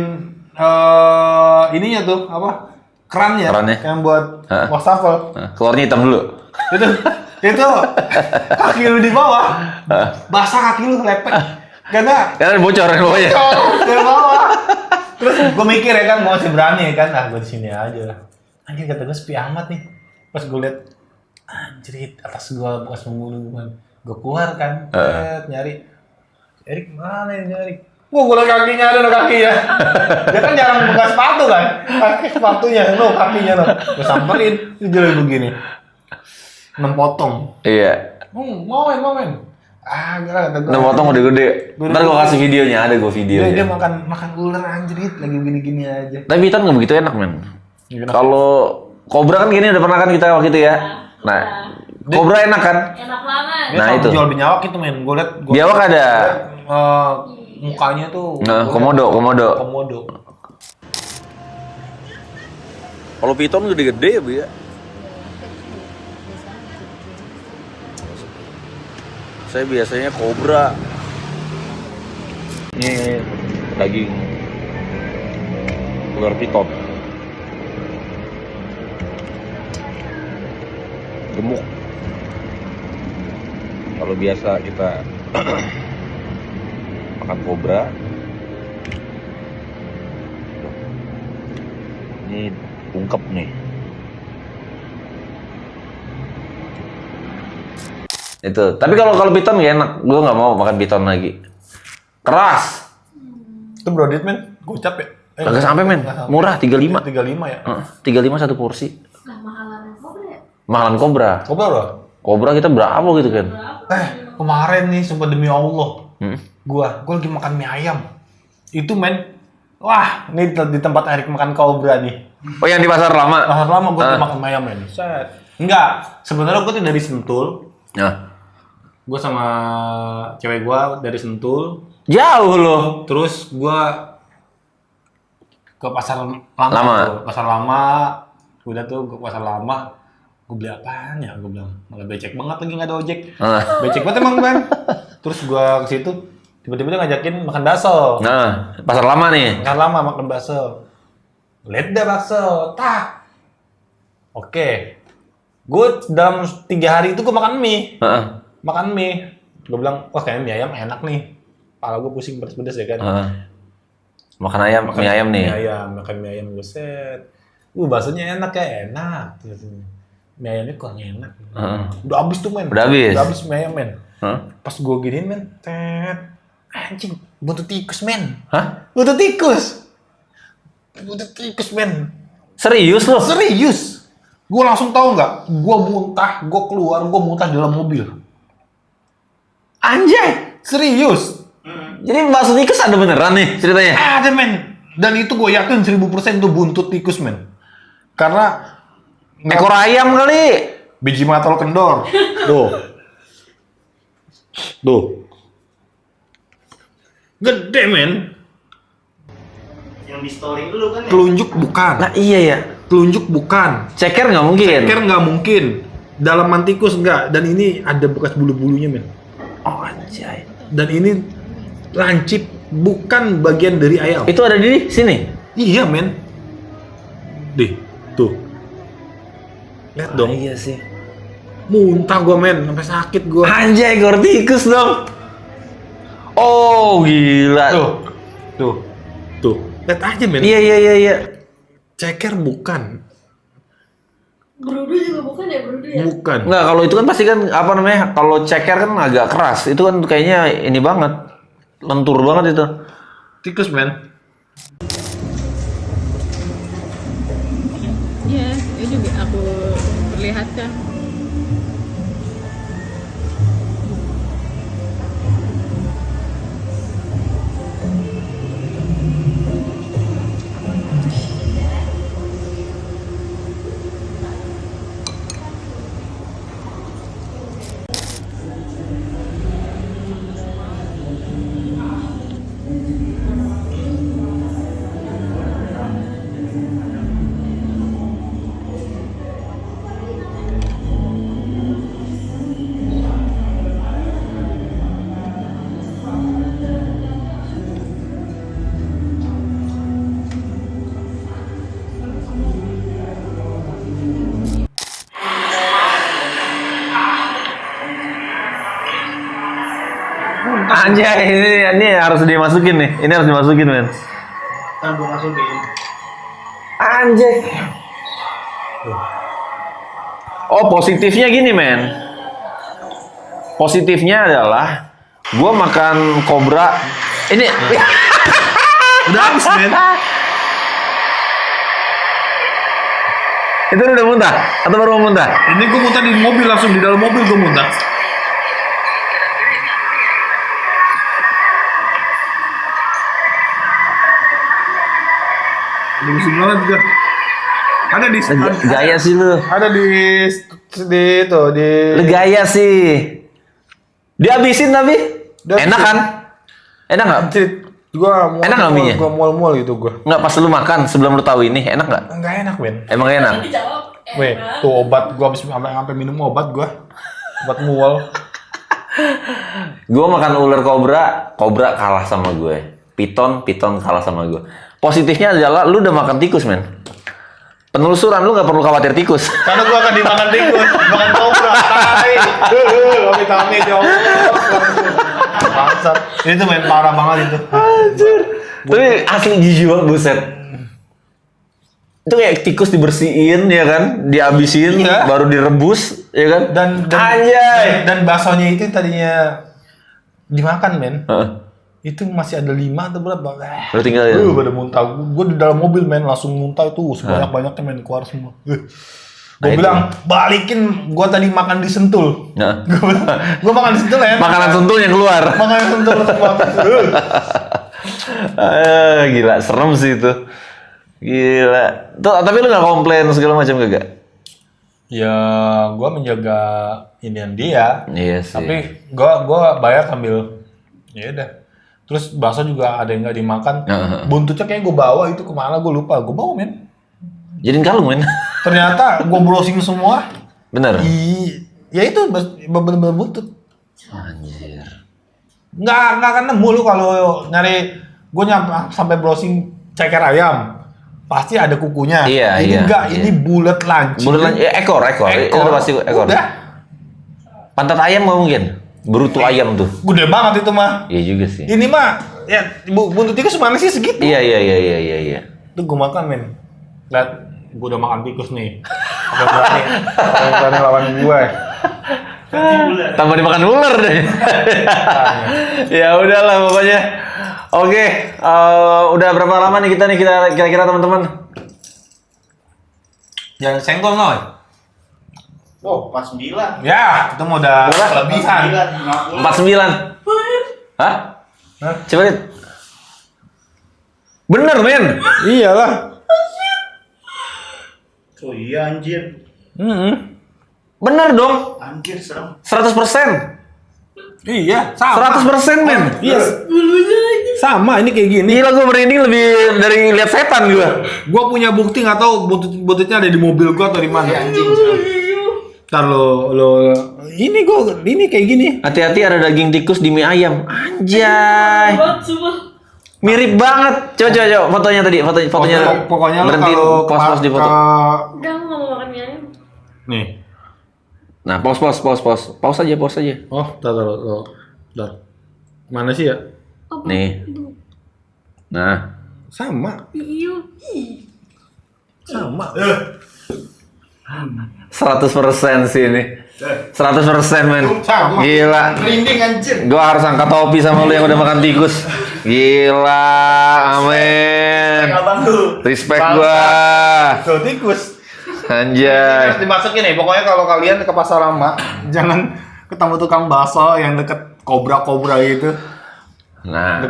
ininya tuh apa? Kerannya. Kerannya. Yang buat Hah? wastafel. Nah, keluarnya hitam dulu. itu kaki lu di bawah. Basah kaki lu lepek. Karena Bocor pokoknya. dari bawah. Terus gue mikir ya kan, mau masih berani ya kan, nah gue di sini aja. Anjir kata gue sepi amat nih. Pas gue liat, anjir atas gue bekas pembunuh gue keluar kan, nyari. Erik mana ini Erik? Wah gue liat kakinya ada kakinya. Dia kan jarang buka sepatu kan, pakai sepatunya, kakinya Gue samperin, itu jadi begini. 6 potong. Iya. Mau main. Gila kata gue. 6 potong udah gede. Ntar gue kasih videonya, ada gue videonya. Dia makan ular anjrit lagi gini-gini aja. Tapi piton nggak begitu enak, men. Gimana? Kalau kobra kan gini udah pernah kan kita waktu itu ya. Nah, kobra enak kan? Enak banget. Dia Nah, selalu itu. jual binyawak itu men. Gue liat. Biawak ada. Mukanya tuh. Nah, komodo. Komodo. Kalau piton gede-gede ya, Bu ya. Saya biasanya kobra. Ini daging ular piton. Gemuk. Kalau biasa kita makan kobra. Ini ungkep nih. Itu. Tapi kalau piton gak enak. Gue nggak mau makan piton lagi. Keras. Itu brodit men. Gocap ya. Kagak sampai men. Murah 35. 35 ya. 35 satu porsi. Lah mahalan kobra ya? Mahalan kobra. Kobra bro. Kobra kita berapa gitu kan? Kemarin nih sumpah demi Allah. Hmm. Gua lagi makan mie ayam. Itu men. Wah, ini di tempat Erik makan kobra nih. Oh yang di pasar lama? Pasar lama gue makan mie ayam men. Set. Enggak. Sebenarnya gue tuh dari Sentul. Nah. Gue sama cewek gue dari Sentul. Jauh loh. Terus gue ke pasar lama. Tuh. Pasar lama. Udah tuh ke pasar lama. Gue beli apaan ya? Gue bilang malah becek banget lagi nggak ada ojek. Becek banget emang kan. Terus gue ke situ. Tiba-tiba dia ngajakin makan bakso. Nah, pasar lama nih. Makan lama makan bakso. Lihat dah bakso. Tak. Oke. Gue dalam 3 hari itu gue makan mie. Makan mie. Gue bilang, wah kayaknya mie ayam enak nih. Kepala gue pusing pedes-pedes ya kan. Makan ayam, mie ayam nih. Makan mie ayam gue set. Baksonya enak ya, enak. Mie ayamnya kurang enak. Udah habis tuh men. Udah habis mie ayam men. Pas gue giniin men, anjing, buntut tikus men. Hah? Buntut tikus men. Serius loh? Serius. Gue langsung tahu nggak? Gue muntah, gue keluar, gue muntah di dalam mobil. Anjay. Serius. Jadi bakso tikus ada beneran nih ceritanya? Ada men. Dan itu gue yakin 1000% itu buntut tikus men. Karena Ekor ayam kali. biji matol kendor. Tuh. Gede men. Yang di story lu kan ya? Telunjuk bukan. Nah iya ya. Telunjuk bukan. Ceker nggak mungkin. Ceker nggak mungkin. Dalaman tikus nggak. Dan ini ada bekas bulu-bulunya men. Oh anjay. Dan ini lancip bukan bagian dari ayam. Itu ada di sini? Iya men. Deh, tuh. Lihat dong. Iya sih. Muntah gua men, sampai sakit gua. Anjay, ekor tikus dong. Oh gila. Tuh. Lihat aja men. Iya. Ceker bukan. Berudu juga bukan ya, berudu ya? Bukan. Enggak, kalau itu kan pasti kan apa namanya? Kalau ceker kan agak keras. Itu kan kayaknya ini banget. Lentur banget itu. Tikus men. Iya, ini juga aku perlihatkan. Anjay, ini harus dimasukin nih. Ini harus dimasukin, men. Kan gue masukin. Anjay. Oh, positifnya gini, men. Positifnya adalah gua makan kobra. Ini Udah habis, men. itu udah muntah atau baru mau muntah? Ini gue muntah di mobil, langsung di dalam mobil gue muntah. Bagus banget juga. Ada di Gaya sih lu. ada di itu di Lu gaya sih. Dihabisin tapi. Dihabisin. Enak kan? Enak nggak? gua Enak nggak mie-nya? Gua mual-mual gitu gua. Nggak, pas lu makan sebelum lu tahu ini enak nggak? Enggak enak, men. Emang enak? Dijawab. Weh, tuh obat gua habis sampai minum obat gua. Obat mual. Gue makan ular kobra kalah sama gue. Piton kalah sama gue. Positifnya adalah lu udah makan tikus, men. Penelusuran lu nggak perlu khawatir tikus. Karena gua akan dimakan tikus, makan kobra, tai. Amit-amit ya Allah. Bangsat. Itu main parah banget itu. Tapi asli jujur, buset. Itu kayak tikus dibersihin ya kan, dihabisin, Iya. baru direbus ya kan. Anjay. Dan baksonya itu tadinya dimakan, men. Heeh. Itu masih ada 5 atau berapa? Lu tinggal ya. Pada muntah. Gue di dalam mobil, men, langsung muntah itu sebanyak-banyaknya, men, keluar semua. Gue Nah, itu. bilang, balikin gue tadi makan di Sentul. Nah. Gue makan di Sentul, ya. Makanan sentul yang keluar. Makan di Sentul semua. Gila, serem sih itu. Gila. Tuh, tapi lu nggak komplain segala macam kagak? Ya, gue menjaga inian dia. Iya sih. Tapi gue bayar sambil, ya udah. Terus bakso juga ada yang nggak dimakan. Heeh. Buntutnya kayak gue bawa itu kemana gue lupa. Gue bawa, men. Jadiin kalung, men. Ternyata gue browsing semua. Bener. Ya itu bener-bener buntut. Anjir. Nggak akan nemu lu kalau nyari. Gue sampai browsing ceker ayam. Pasti ada kukunya. Iya, ini iya, enggak, iya. ini bulat lancip. Bulan ekor. Itu pasti ekor. Udah. Pantat ayam nggak mungkin. Berutu ayam tuh. Gede banget itu mah. Iya juga sih. Ini mah ya buntut tikus mana sih segitu? Iya. Itu gue makan, men. Lihat, gue udah makan tikus nih. Apa berani lawan gue? Tambah dimakan ular deh. Ya udahlah pokoknya. Oke, udah berapa lama nih kita kira-kira teman-teman? Jangan senggol, Noy. Oh, 49. Ya, itu mau udah Berapa? kelebihan. 50. 49. Hah? Coba lihat. Bener, men. Iyalah. Oh iya anjir. Bener dong. Anjir serem. 100%. Iya, sama. 100%, men. Iya. Sama, ini kayak gini. Gila, gue merinding lebih dari lihat setan gue. Gue punya bukti, nggak tahu buntutnya ada di mobil gue atau di mana. Anjing serem. Ntar ini kayak gini. Hati-hati ada daging tikus di mie ayam. Anjay. Buat semua. Mirip banget. Coba fotonya tadi, fotonya. Pokoknya lo berhentiin kalau pos di foto. Enggak, aku nggak mau makan mie ayam. Nih. Nah, pause aja. Oh, tar. Mana sih ya? Apa? Nih. Itu. Nah, Iya. Sama. Sama. 100% sih ini. 100% men. Sama. Gila. Merinding anjir. Gua harus angkat topi sama lu yang udah makan tikus. Gila, amin. Abang lu. Respect gua. Tuh tikus. Anjay. Harus dimasukin nih. Pokoknya kalau kalian ke pasar lama, jangan ketemu tukang bakso yang deket kobra gitu. Nah,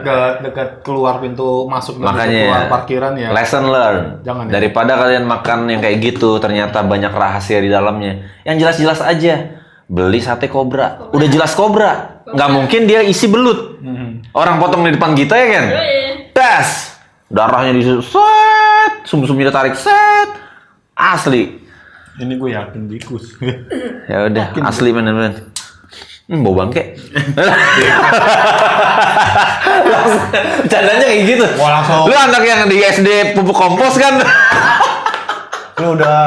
Dekat keluar pintu masuk dan makanya keluar parkiran ya. lesson learn. Jangan ya. Daripada kalian makan yang kayak gitu, ternyata banyak rahasia di dalamnya. Yang jelas-jelas aja. Beli sate kobra. Udah jelas kobra. Nggak mungkin dia isi belut. Orang potong di depan kita ya kan? Das. Darahnya di set, sum-sumnya ditarik set. Asli. Ini gue yakin tikus. Ya udah, asli bener-bener. Bau bangke. Candanya kayak gitu. Wah, langsung. Lu anak yang di SD pupuk kompos kan? Lu udah,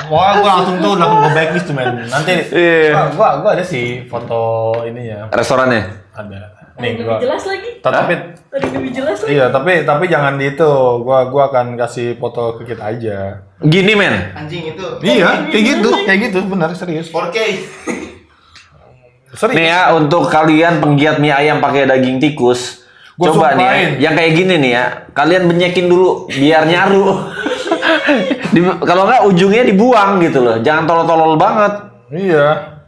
wah gue langsung gue backlist tuh, men. Nanti, Iya. gua ada sih foto ini ya. Restorannya. Ada. Ada yang lebih jelas lagi. Tapi Ada yang lebih jelas lagi. iya, tapi jangan di itu. Gua akan kasih foto ke kita aja. Gini men, Anjing itu. Iya, kayak gitu, benar serius. 4K. Serius. nih ya untuk kalian penggiat mie ayam pakai daging tikus, Gua coba nih sumpahin. ya, yang kayak gini nih ya, kalian benyekin dulu biar nyaru. Kalau nggak ujungnya dibuang gitu loh, jangan tolol-tolol banget. Iya.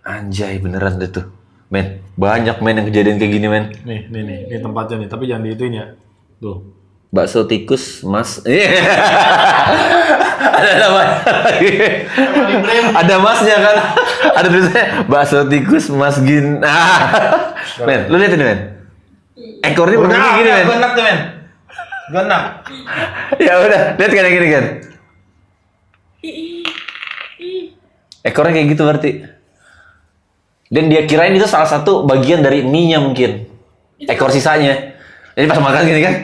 Anjay beneran deh tuh, men. Banyak men yang kejadian kayak gini men. Nih tempatnya nih, tapi jangan diituin ya. Tuh. Bakso tikus mas. Ada masnya kan, ada tulisannya bakso tikus mas Gin. Men, lu lihat ini men, ekornya begini gini men. Gue enak tuh, men. Gue enak. Ya udah, lihat kan yang gini kan, ekornya kayak gitu berarti. Dan dia kirain itu salah satu bagian dari mie-nya mungkin, ekor sisanya. Jadi pas makan gini kan,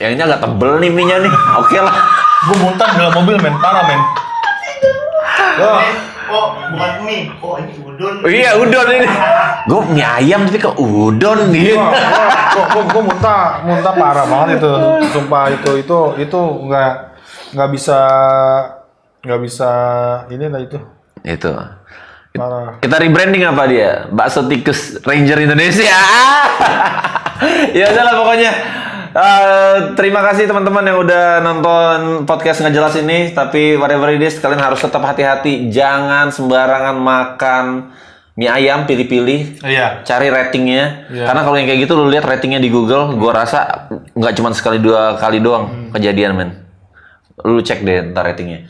yang ini agak tebel nih mie-nya nih, oke lah. Gue muntah di dalam mobil, men. Parah, men. Loh. Oh, bukan mie. Oh, ini udon. Oh iya udon ini. Gue mie ayam tapi ke udon gitu. Gue muntah parah banget itu. Sumpah itu nggak bisa ini lah itu. Itu. Parah. Kita rebranding apa dia? Bakso tikus Ranger Indonesia. Ya udahlah pokoknya. Terima kasih teman-teman yang udah nonton podcast nggak jelas ini. Tapi whatever it is, kalian harus tetap hati-hati. Jangan sembarangan makan mie ayam, pilih-pilih. Iya. Cari ratingnya. Iya. Karena kalau yang kayak gitu lu lihat ratingnya di Google, gua rasa nggak cuma sekali dua kali doang kejadian men. Lu cek deh ntar ratingnya.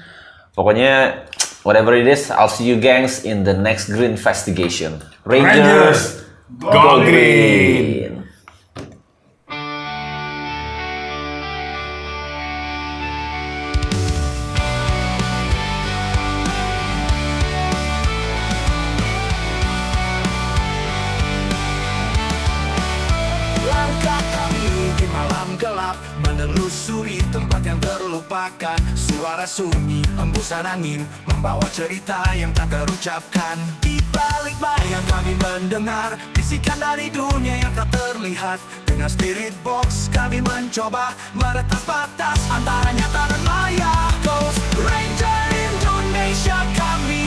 Pokoknya whatever it is, I'll see you gangs in the next Green Investigation. Rangers, Go Green. Langkah kami di malam gelap, menelusuri tempat yang terlupakan. Suara sunyi, embusan angin, membawa cerita yang tak terucapkan. Di balik bayang kami mendengar bisikan dari dunia yang tak terlihat. Dengan spirit box kami mencoba meretas batas antara nyata dan maya. Ghost Ranger Indonesia kami